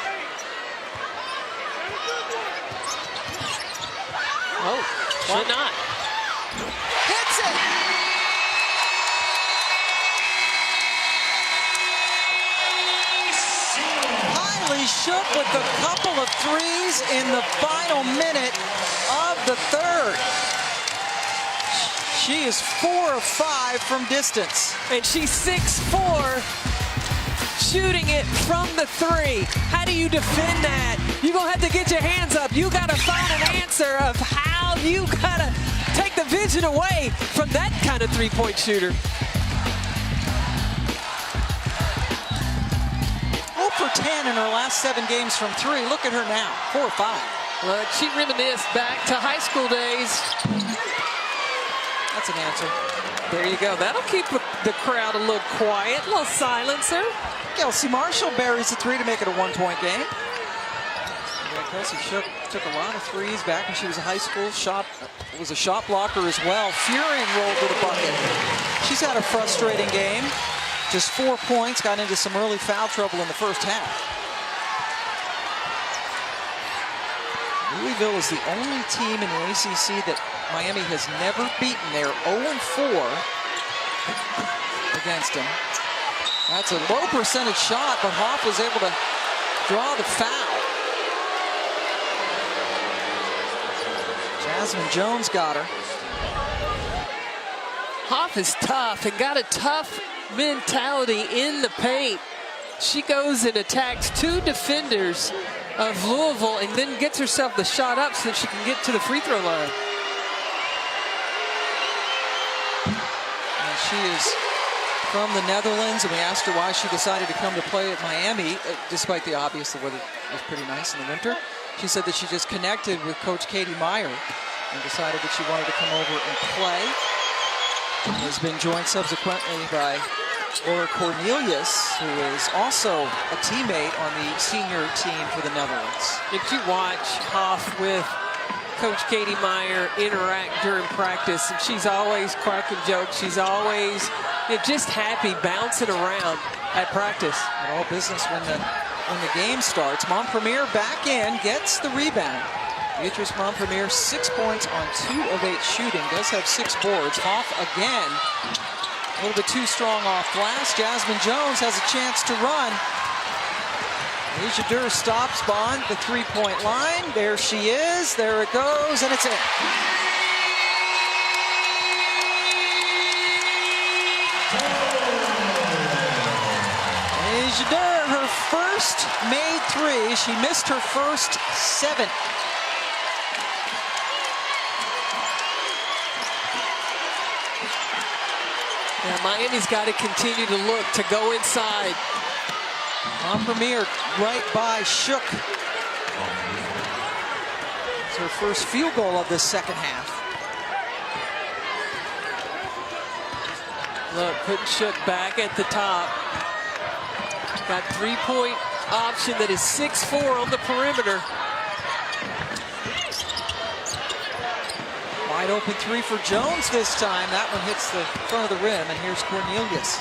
Oh, why not? Hits it! Kylie Shook with a couple of threes in the final minute of the 3rd. She is 4 of 5 from distance. And she's 6'4". shooting it from the three. How do you defend that? You're going to have to get your hands up. You got to find an answer of how you got to take the vision away from that kind of three-point shooter. 0 for 10 in her last 7 games from 3. Look at her now, 4 or 5. Look, she reminisced back to high school days. That's an answer. There you go. That'll keep the crowd a little quiet, a little silencer. Kelsey Marshall buries the 3 to make it a 1-point game. Kelsey took a lot of threes back when she was in high school. Was a shot blocker as well. Fearing rolled to the bucket. She's had a frustrating game. Just 4 points, got into some early foul trouble in the first half. Louisville is the only team in the ACC that Miami has never beaten. They're 0-4 against them. That's a low percentage shot, but Hoff was able to draw the foul. Jasmine Jones got her. Hoff is tough and got a tough mentality in the paint. She goes and attacks 2 defenders of Louisville and then gets herself the shot up so that she can get to the free throw line. And she is from the Netherlands, and we asked her why she decided to come to play at Miami, despite the obvious the weather was pretty nice in the winter. She said that she just connected with Coach Katie Meyer and decided that she wanted to come over and play. Has been joined subsequently by Laura Cornelius, who is also a teammate on the senior team for the Netherlands. If you watch Hoff with Coach Katie Meyer interact during practice, and she's always cracking jokes. She's always just happy bouncing around at practice. And all business when the game starts. Montpremier back in, gets the rebound. Beatrice Montpremier, 6 points on 2 of 8 shooting. Does have 6 boards. Hoff again, a little bit too strong off glass. Jasmine Jones has a chance to run. Asia Durr stops Bond, the 3-point line. There she is. There it goes, and it's in. Asia Durr, her first made 3. She missed her first 7. Yeah, Miami's got to continue to look to go inside. Montpremier right by Shook. It's her first field goal of the second half. Look, putting Shook back at the top. Got 3-point option that is 6'4" on the perimeter. Wide open 3 for Jones this time. That one hits the front of the rim, and here's Cornelius.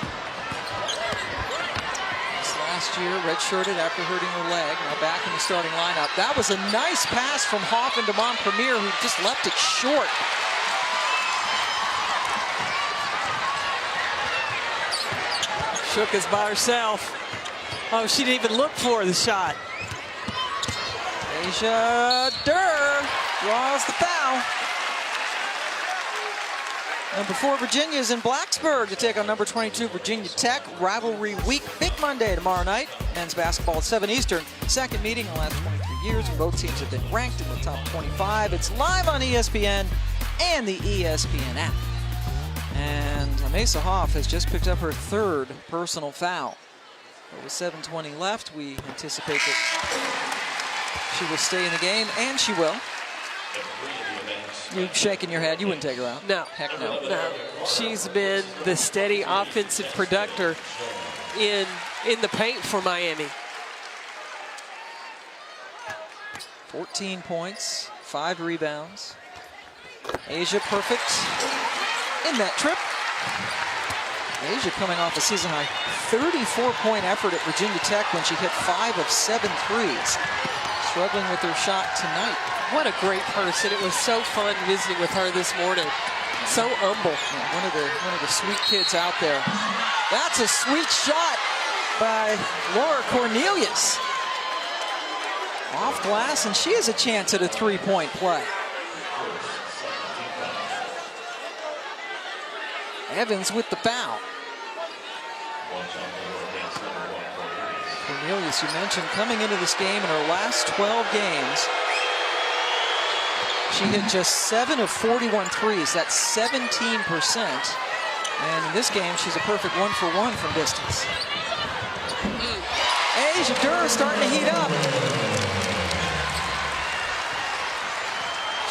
This last year, redshirted after hurting her leg. Now back in the starting lineup. That was a nice pass from Hoff into Montpremier, who just left it short. Shook is by herself. Oh, she didn't even look for the shot. Asia Durr draws the foul. Number 4 Virginia is in Blacksburg to take on number 22 Virginia Tech. Rivalry week, big Monday tomorrow night. Men's basketball at 7 Eastern. Second meeting in the last 23 years. Both teams have been ranked in the top 25. It's live on ESPN and the ESPN app. And Mesa Hoff has just picked up her 3rd personal foul. But with 7:20 left, we anticipate that she will stay in the game, and she will. You're shaking your head. You wouldn't take her out. No. Heck no. No. She's been the steady offensive producer in the paint for Miami. 14 points, 5 rebounds. Asia perfect in that trip. Asia coming off a season-high 34-point effort at Virginia Tech when she hit 5 of 7 threes. Struggling with her shot tonight. What a great person. It was so fun visiting with her this morning. So humble. Yeah, one of the sweet kids out there. That's a sweet shot by Laura Cornelius. Off glass, and she has a chance at a 3-point play. Evans with the foul. Cornelius, you mentioned, coming into this game in her last 12 games, she hit just 7 of 41 threes. That's 17%. And in this game, she's a perfect 1-for-1 from distance. Asia Durr starting to heat up.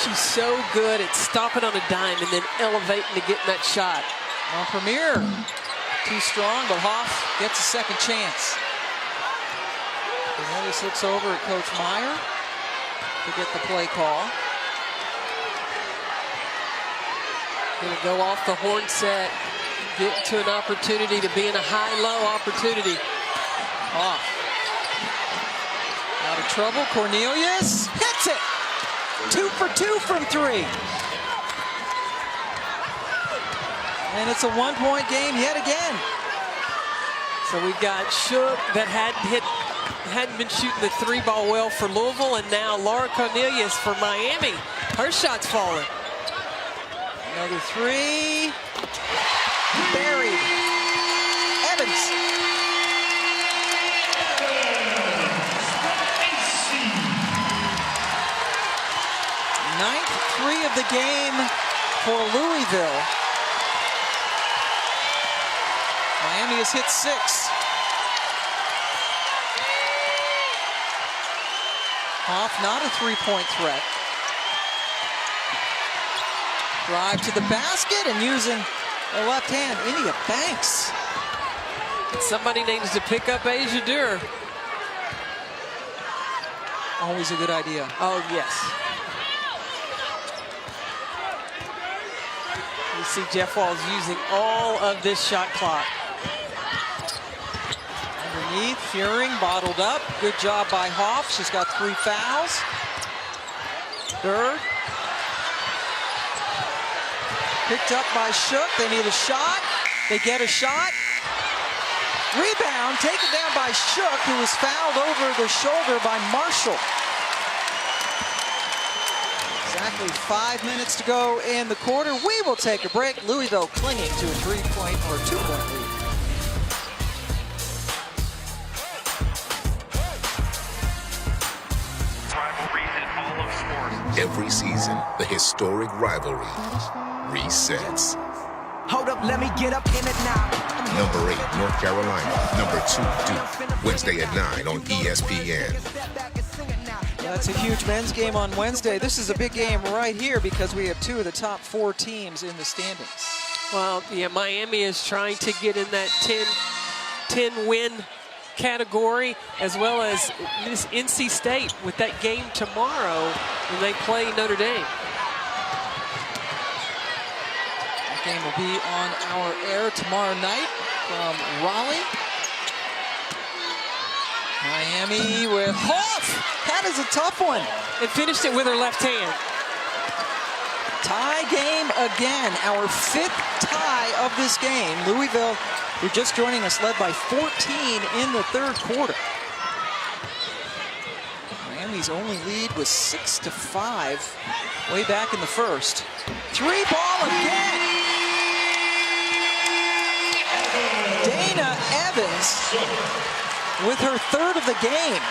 She's so good at stopping on a dime and then elevating to getting that shot. Well, Premier, too strong, but Hoff gets a second chance. Cornelius looks over at Coach Meyer to get the play call. Gonna go off the horn set, get to an opportunity to be in a high-low opportunity. Hoff out of trouble. Cornelius hits it. 2 for 2 from 3. And it's a 1-point game yet again. So we've got Shook that hadn't been shooting the 3-ball well for Louisville, and now Laura Cornelius for Miami. Her shot's falling. Another 3. Buried. Evans. Ninth 3 of the game for Louisville. Miami has hit 6. Hoff not a 3-point threat. Drive to the basket and using the left hand. India Banks. Somebody needs to pick up Asia Durr. Always a good idea. Oh, yes. You see Jeff Walls using all of this shot clock. Underneath, Fearing bottled up. Good job by Hoff. She's got 3 fouls. Durr. Picked up by Shook. They need a shot. They get a shot. Rebound taken down by Shook, who was fouled over the shoulder by Marshall. Exactly 5 minutes to go in the quarter. We will take a break. Louisville clinging to a 3-point or 2-point lead. Every season, the historic rivalry resets. Hold up, let me get up in it now. Number 8, North Carolina. Number 2, Duke. Wednesday at 9 on ESPN. That's a huge men's game on Wednesday. This is a big game right here because we have 2 of the top 4 teams in the standings. Well, yeah, Miami is trying to get in that 10-win category, as well as this NC State with that game tomorrow when they play Notre Dame. That game will be on our air tomorrow night from Raleigh. Miami with Hoff. That is a tough one. And finished it with her left hand. Tie game again. Our 5th tie of this game. Louisville, who just joining us, led by 14 in the 3rd quarter. Miami's only lead was 6-5 way back in the 1st. 3-ball again. Dana Evans with her 3rd of the game.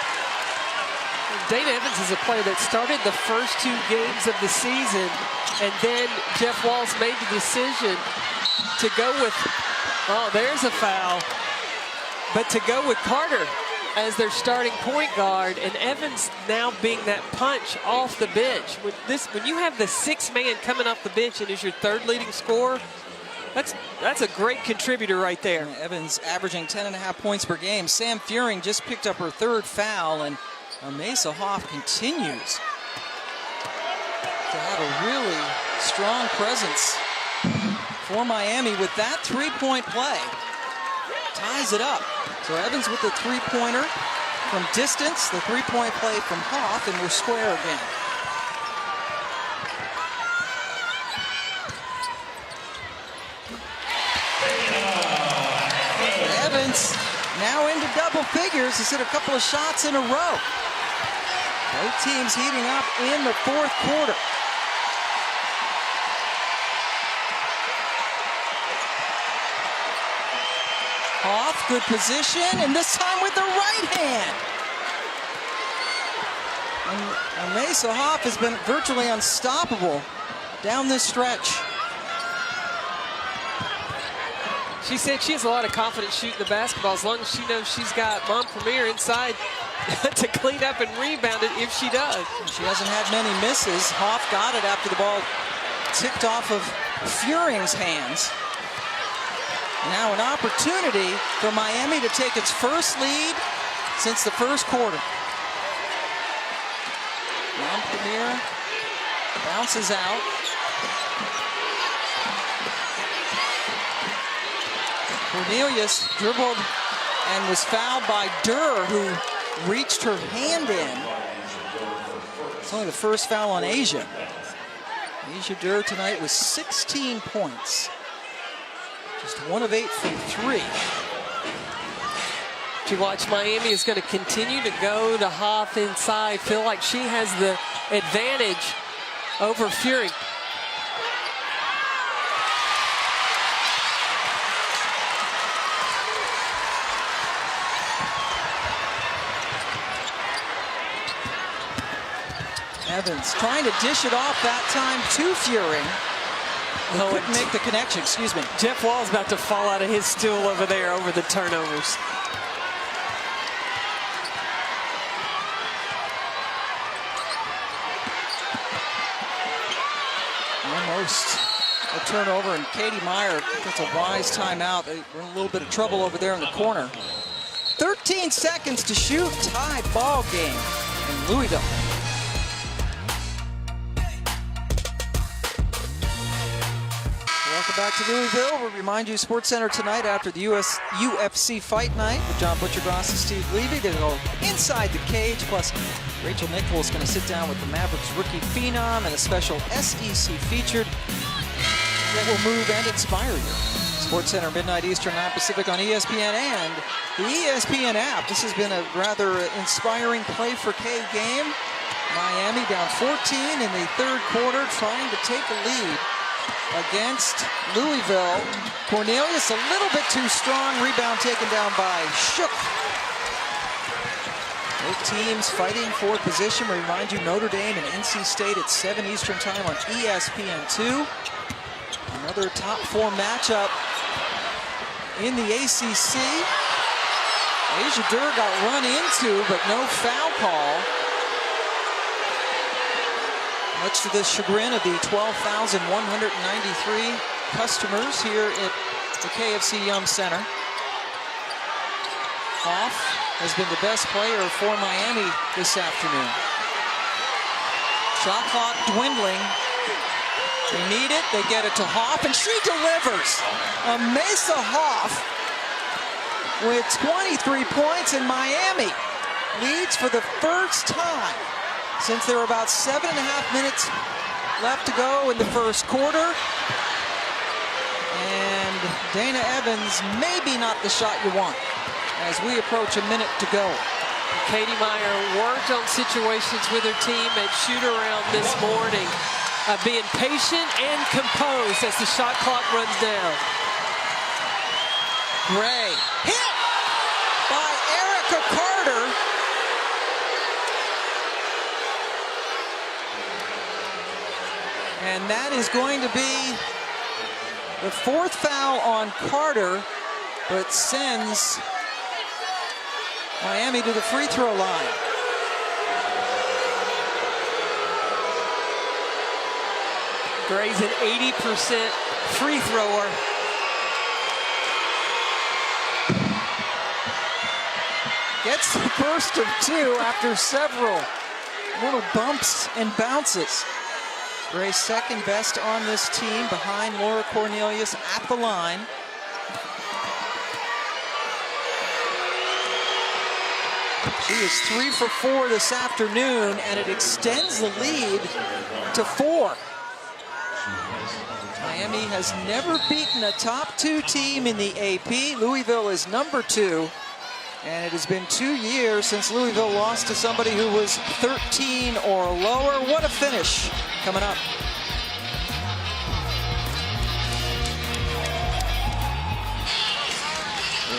Dana Evans is a player that started the first 2 games of the season, and then Jeff Walls made the decision to go with, oh, there's a foul, but to go with Carter as their starting point guard, and Evans now being that punch off the bench. When you have the 6th man coming off the bench and is your 3rd leading scorer, that's a great contributor right there. Evans averaging 10.5 points per game. Sam Fearing just picked up her 3rd foul, and Mesa Hoff continues to have a really strong presence for Miami with that 3-point play. Ties it up. So Evans with the 3-pointer from distance, the 3-point play from Hoff, and we're square again. Evans now into double figures. He's hit a couple of shots in a row. Both teams heating up in the 4th quarter. Hoff Hoff, good position, and this time with the right hand. And Mesa Hoff has been virtually unstoppable down this stretch. She said she has a lot of confidence shooting the basketball as long as she knows she's got Montpremier inside to clean up and rebound it if she does. She hasn't had many misses. Hoff got it after the ball tipped off of Furing's hands. Now an opportunity for Miami to take its first lead since the first quarter. Montpremier bounces out. Cornelius dribbled and was fouled by Durr, who reached her hand in. It's only the first foul on Asia. Asia Durr tonight with 16 points. Just 1 of 8 from 3. If you watch, Miami is going to continue to go to Hoff inside. Feel like she has the advantage over Furing. Evans trying to dish it off that time to Furing. He couldn't make the connection, excuse me. Jeff Wall's about to fall out of his stool over there over the turnovers. Almost a turnover, and Katie Meyer gets a wise timeout. They were in a little bit of trouble over there in the corner. 13 seconds to shoot, tied ball game in Louisville. Welcome back to Louisville. We'll remind you, Sports Center tonight after the UFC Fight Night with John Butchergross and Steve Levy. They go inside the cage, plus Rachel Nichols going to sit down with the Mavericks rookie phenom and a special SEC featured that will move and inspire you. Sports Center, midnight Eastern, 9 Pacific on ESPN and the ESPN app. This has been a rather inspiring play for K game. Miami down 14 in the third quarter, trying to take a lead against Louisville. Cornelius a little bit too strong. Rebound taken down by Shook. Both teams fighting for position. We remind you, Notre Dame and NC State at 7 Eastern time on ESPN2. Another top 4 matchup in the ACC. Asia Durr got run into, but no foul call. Much to the chagrin of the 12,193 customers here at the KFC Yum Center. Hoff has been the best player for Miami this afternoon. Shot clock dwindling. They need it, they get it to Hoff, and she delivers. Mesa Hoff with 23 points, in Miami leads for the first time since there were about 7.5 minutes left to go in the first quarter. And Dana Evans, maybe not the shot you want as we approach a minute to go. Katie Meyer worked on situations with her team at shoot-around this morning, being patient and composed as the shot clock runs down. Gray hit by Erica Carter. And that is going to be the 4th foul on Carter, but sends Miami to the free throw line. Gray's an 80% free thrower. Gets the first of 2 after several little bumps and bounces. Gray's second best on this team, behind Laura Cornelius at the line. She is 3 for 4 this afternoon, and it extends the lead to 4. Miami has never beaten a top 2 team in the AP. Louisville is number 2. And it has been 2 years since Louisville lost to somebody who was 13 or lower. What a finish coming up.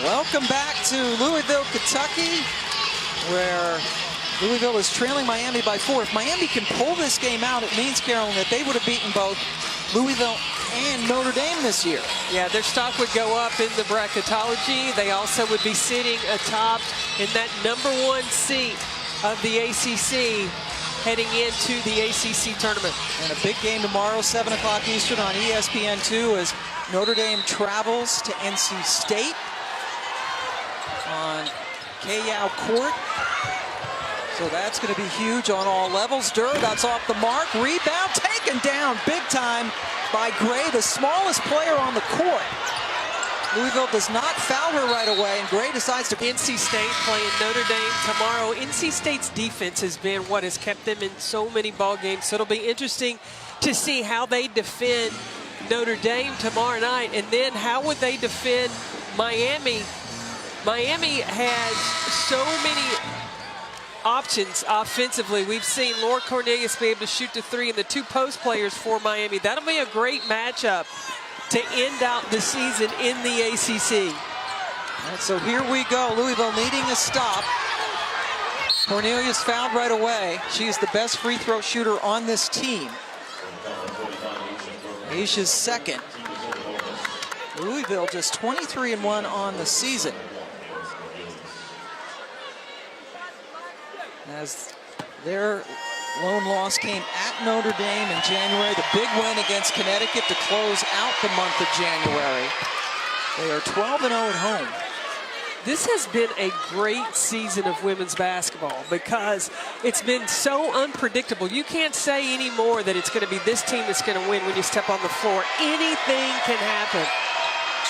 Welcome back to Louisville, Kentucky, where Louisville is trailing Miami by 4. If Miami can pull this game out, it means, Carolyn, that they would have beaten both Louisville and Notre Dame this year. Yeah, their stock would go up in the bracketology. They also would be sitting atop in that #1 seat of the ACC heading into the ACC tournament. And a big game tomorrow, 7 o'clock Eastern on ESPN2 as Notre Dame travels to NC State on Kayao Court. So that's going to be huge on all levels. Durr, that's off the mark. Rebound taken down big time by Gray, the smallest player on the court. Louisville does not foul her right away, and Gray decides to... NC State playing Notre Dame tomorrow. NC State's defense has been what has kept them in so many ball games. So it'll be interesting to see how they defend Notre Dame tomorrow night, and then how would they defend Miami. Miami has so many options offensively. We've seen Laura Cornelius be able to shoot the 3 and the 2 post players for Miami. That'll be a great matchup to end out the season in the ACC. All right, so here we go. Louisville needing a stop. Cornelius fouled right away. She's the best free throw shooter on this team. Asia's second. Louisville just 23-1 on the season. As their lone loss came at Notre Dame in January, the big win against Connecticut to close out the month of January. They are 12-0 at home. This has been a great season of women's basketball because it's been so unpredictable. You can't say anymore that it's going to be this team that's going to win when you step on the floor. Anything can happen.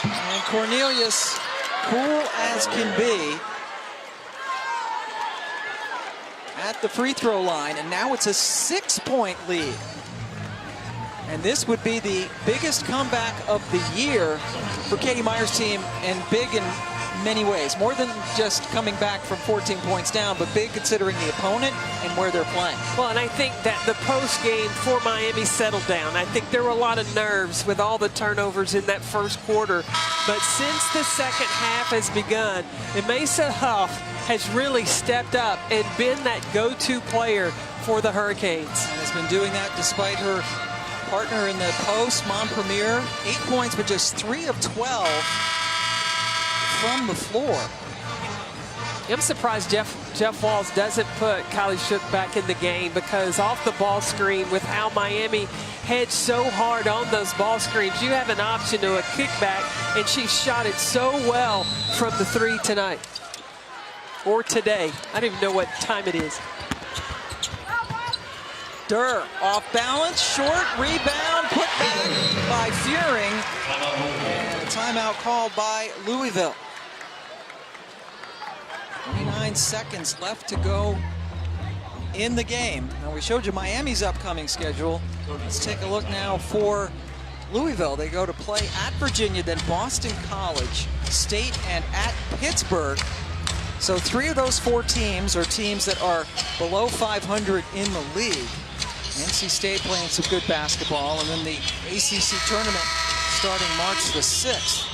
And Cornelius, cool as can be, at the free throw line, and now it's a 6-point lead. And this would be the biggest comeback of the year for Katie Meyer's team, and big in many ways. More than just coming back from 14 points down, but big considering the opponent and where they're playing. Well, and I think that the post game for Miami settled down. I think there were a lot of nerves with all the turnovers in that first quarter. But since the second half has begun, Mesa Huff has really stepped up and been that go-to player for the Hurricanes. And has been doing that despite her partner in the post, Montpremier. 8 points, but just 3 of 12 from the floor. I'm surprised Jeff Walls doesn't put Kylie Shook back in the game, because off the ball screen, with how Miami hedged so hard on those ball screens, you have an option to a kickback, and she shot it so well from the 3 tonight. Or today. I don't even know what time it is. Durr off balance, short rebound, put back by Fearing, and a timeout called by Louisville. 29 seconds left to go in the game. Now, we showed you Miami's upcoming schedule. Let's take a look now for Louisville. They go to play at Virginia, then Boston College, State, and at Pittsburgh. So 3 of those 4 teams are teams that are below 500 in the league. NC State playing some good basketball, and then the ACC tournament starting March the 6th.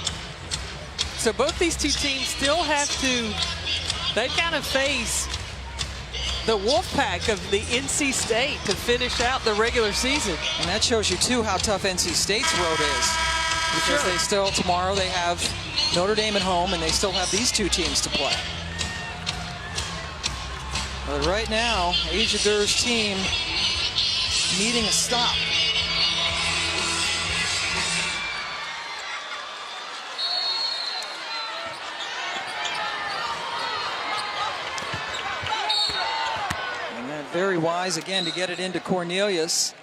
So both these two teams still have to, they've got to face the Wolfpack of the NC State to finish out the regular season. And that shows you, too, how tough NC State's road is. Because they still, tomorrow, they have Notre Dame at home, and they still have these 2 teams to play. But right now, Asia Durr's team needing a stop. And that very wise again to get it into Cornelius.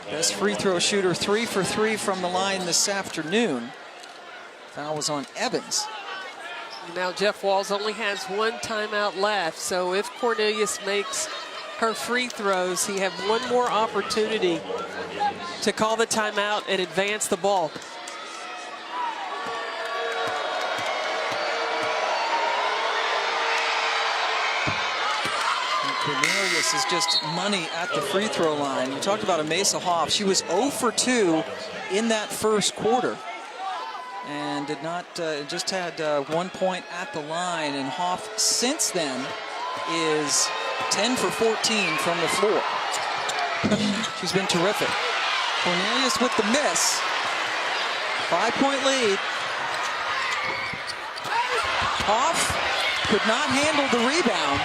Best free throw shooter, 3 for 3 from the line this afternoon. Foul was on Evans. Now Jeff Walls only has 1 timeout left, so if Cornelius makes her free throws, he have 1 more opportunity to call the timeout and advance the ball. And Cornelius is just money at the free throw line. You talked about Mesa Hoff. She was 0 for 2 in that first quarter. And did not, just had 1 point at the line, and Hoff since then is 10 for 14 from the floor. She's been terrific. Cornelius with the miss. 5-point lead. Hoff could not handle the rebound.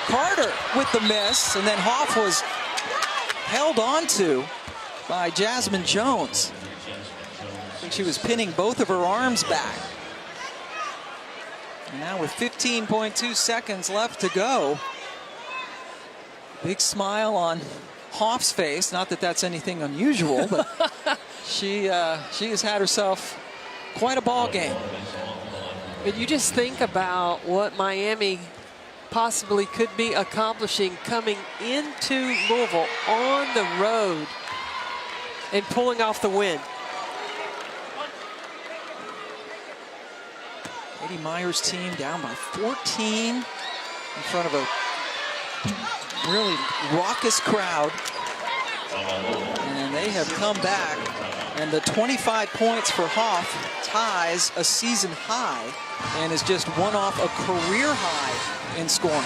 Carter with the miss, and then Hoff was held onto by Jasmine Jones. I think she was pinning both of her arms back. And now with 15.2 seconds left to go, big smile on Hoff's face. Not that that's anything unusual, but she has had herself quite a ball game. But you just think about what Miami possibly could be accomplishing coming into Louisville on the road and pulling off the win. Katie Meyer's team down by 14 in front of a really raucous crowd. And they have come back. And the 25 points for Hoff ties a season high and is just one off a career high in scoring.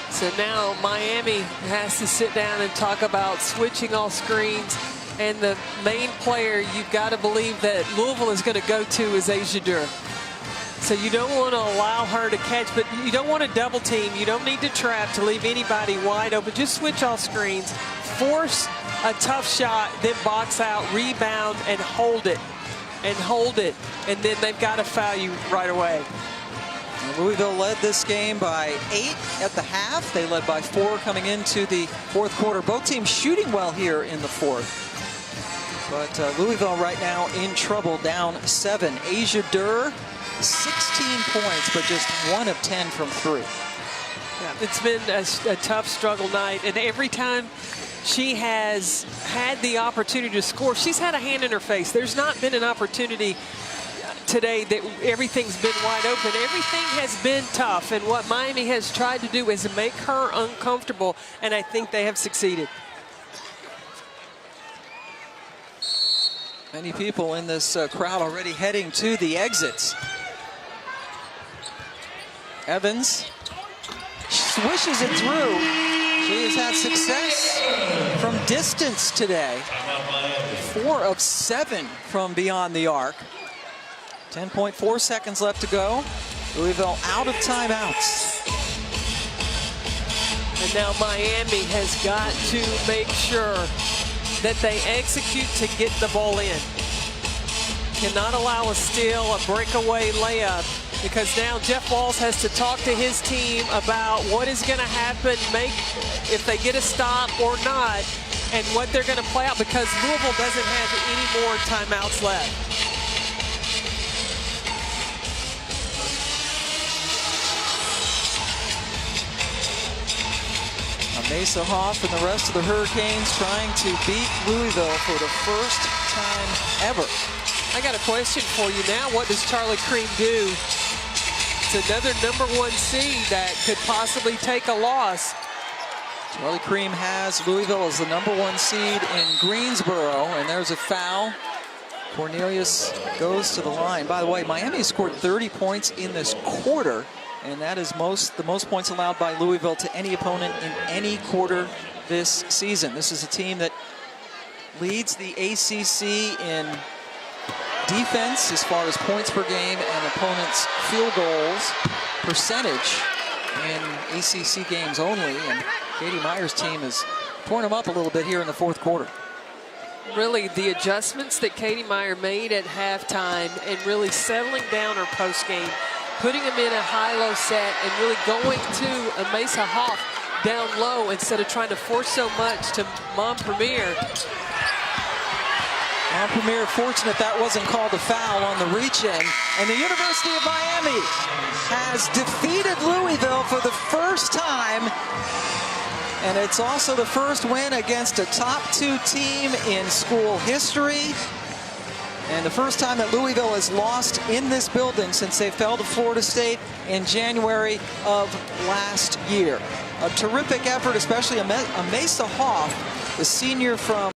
So now Miami has to sit down and talk about switching all screens. And the main player you've got to believe that Louisville is going to go to is Asia Dur. So you don't want to allow her to catch, but you don't want to double team. You don't need to trap to leave anybody wide open. Just switch all screens, force a tough shot, then box out, rebound, and hold it. And hold it. And then they've got to foul you right away. Louisville led this game by 8 at the half. They led by 4 coming into the fourth quarter. Both teams shooting well here in the fourth. But Louisville right now in trouble, down 7. Asia Dur, 16 points, but just 1 of 10 from 3. Yeah, it's been a tough struggle night, and every time she has had the opportunity to score, she's had a hand in her face. There's not been an opportunity today that everything's been wide open. Everything has been tough, and what Miami has tried to do is make her uncomfortable, and I think they have succeeded. Many people in this crowd already heading to the exits. Evans swishes it through. She has had success from distance today. 4 of 7 from beyond the arc. 10.4 seconds left to go. Louisville out of timeouts. And now Miami has got to make sure that they execute to get the ball in. Cannot allow a steal, a breakaway layup, because now Jeff Walls has to talk to his team about what is going to happen, if they get a stop or not, and what they're going to play out, because Louisville doesn't have any more timeouts left. Mesa Hoff and the rest of the Hurricanes trying to beat Louisville for the first time ever. I got a question for you now. What does Charlie Cream do? It's another #1 seed that could possibly take a loss. Charlie Cream has Louisville as the #1 seed in Greensboro, and there's a foul. Cornelius goes to the line. By the way, Miami scored 30 points in this quarter, and that is the most points allowed by Louisville to any opponent in any quarter this season. This is a team that leads the ACC in defense as far as points per game and opponents' field goals percentage in ACC games only. And Katie Meyer's team has torn them up a little bit here in the fourth quarter. Really, the adjustments that Katie Meyer made at halftime and really settling down her post game, putting them in a high-low set and really going to a Mesa Hoff down low instead of trying to force so much to Montpremier. Montpremier fortunate that wasn't called a foul on the reach-in. And the University of Miami has defeated Louisville for the first time. And it's also the first win against a top 2 team in school history. And the first time that Louisville has lost in this building since they fell to Florida State in January of last year. A terrific effort, especially a Mesa Hoff, the senior from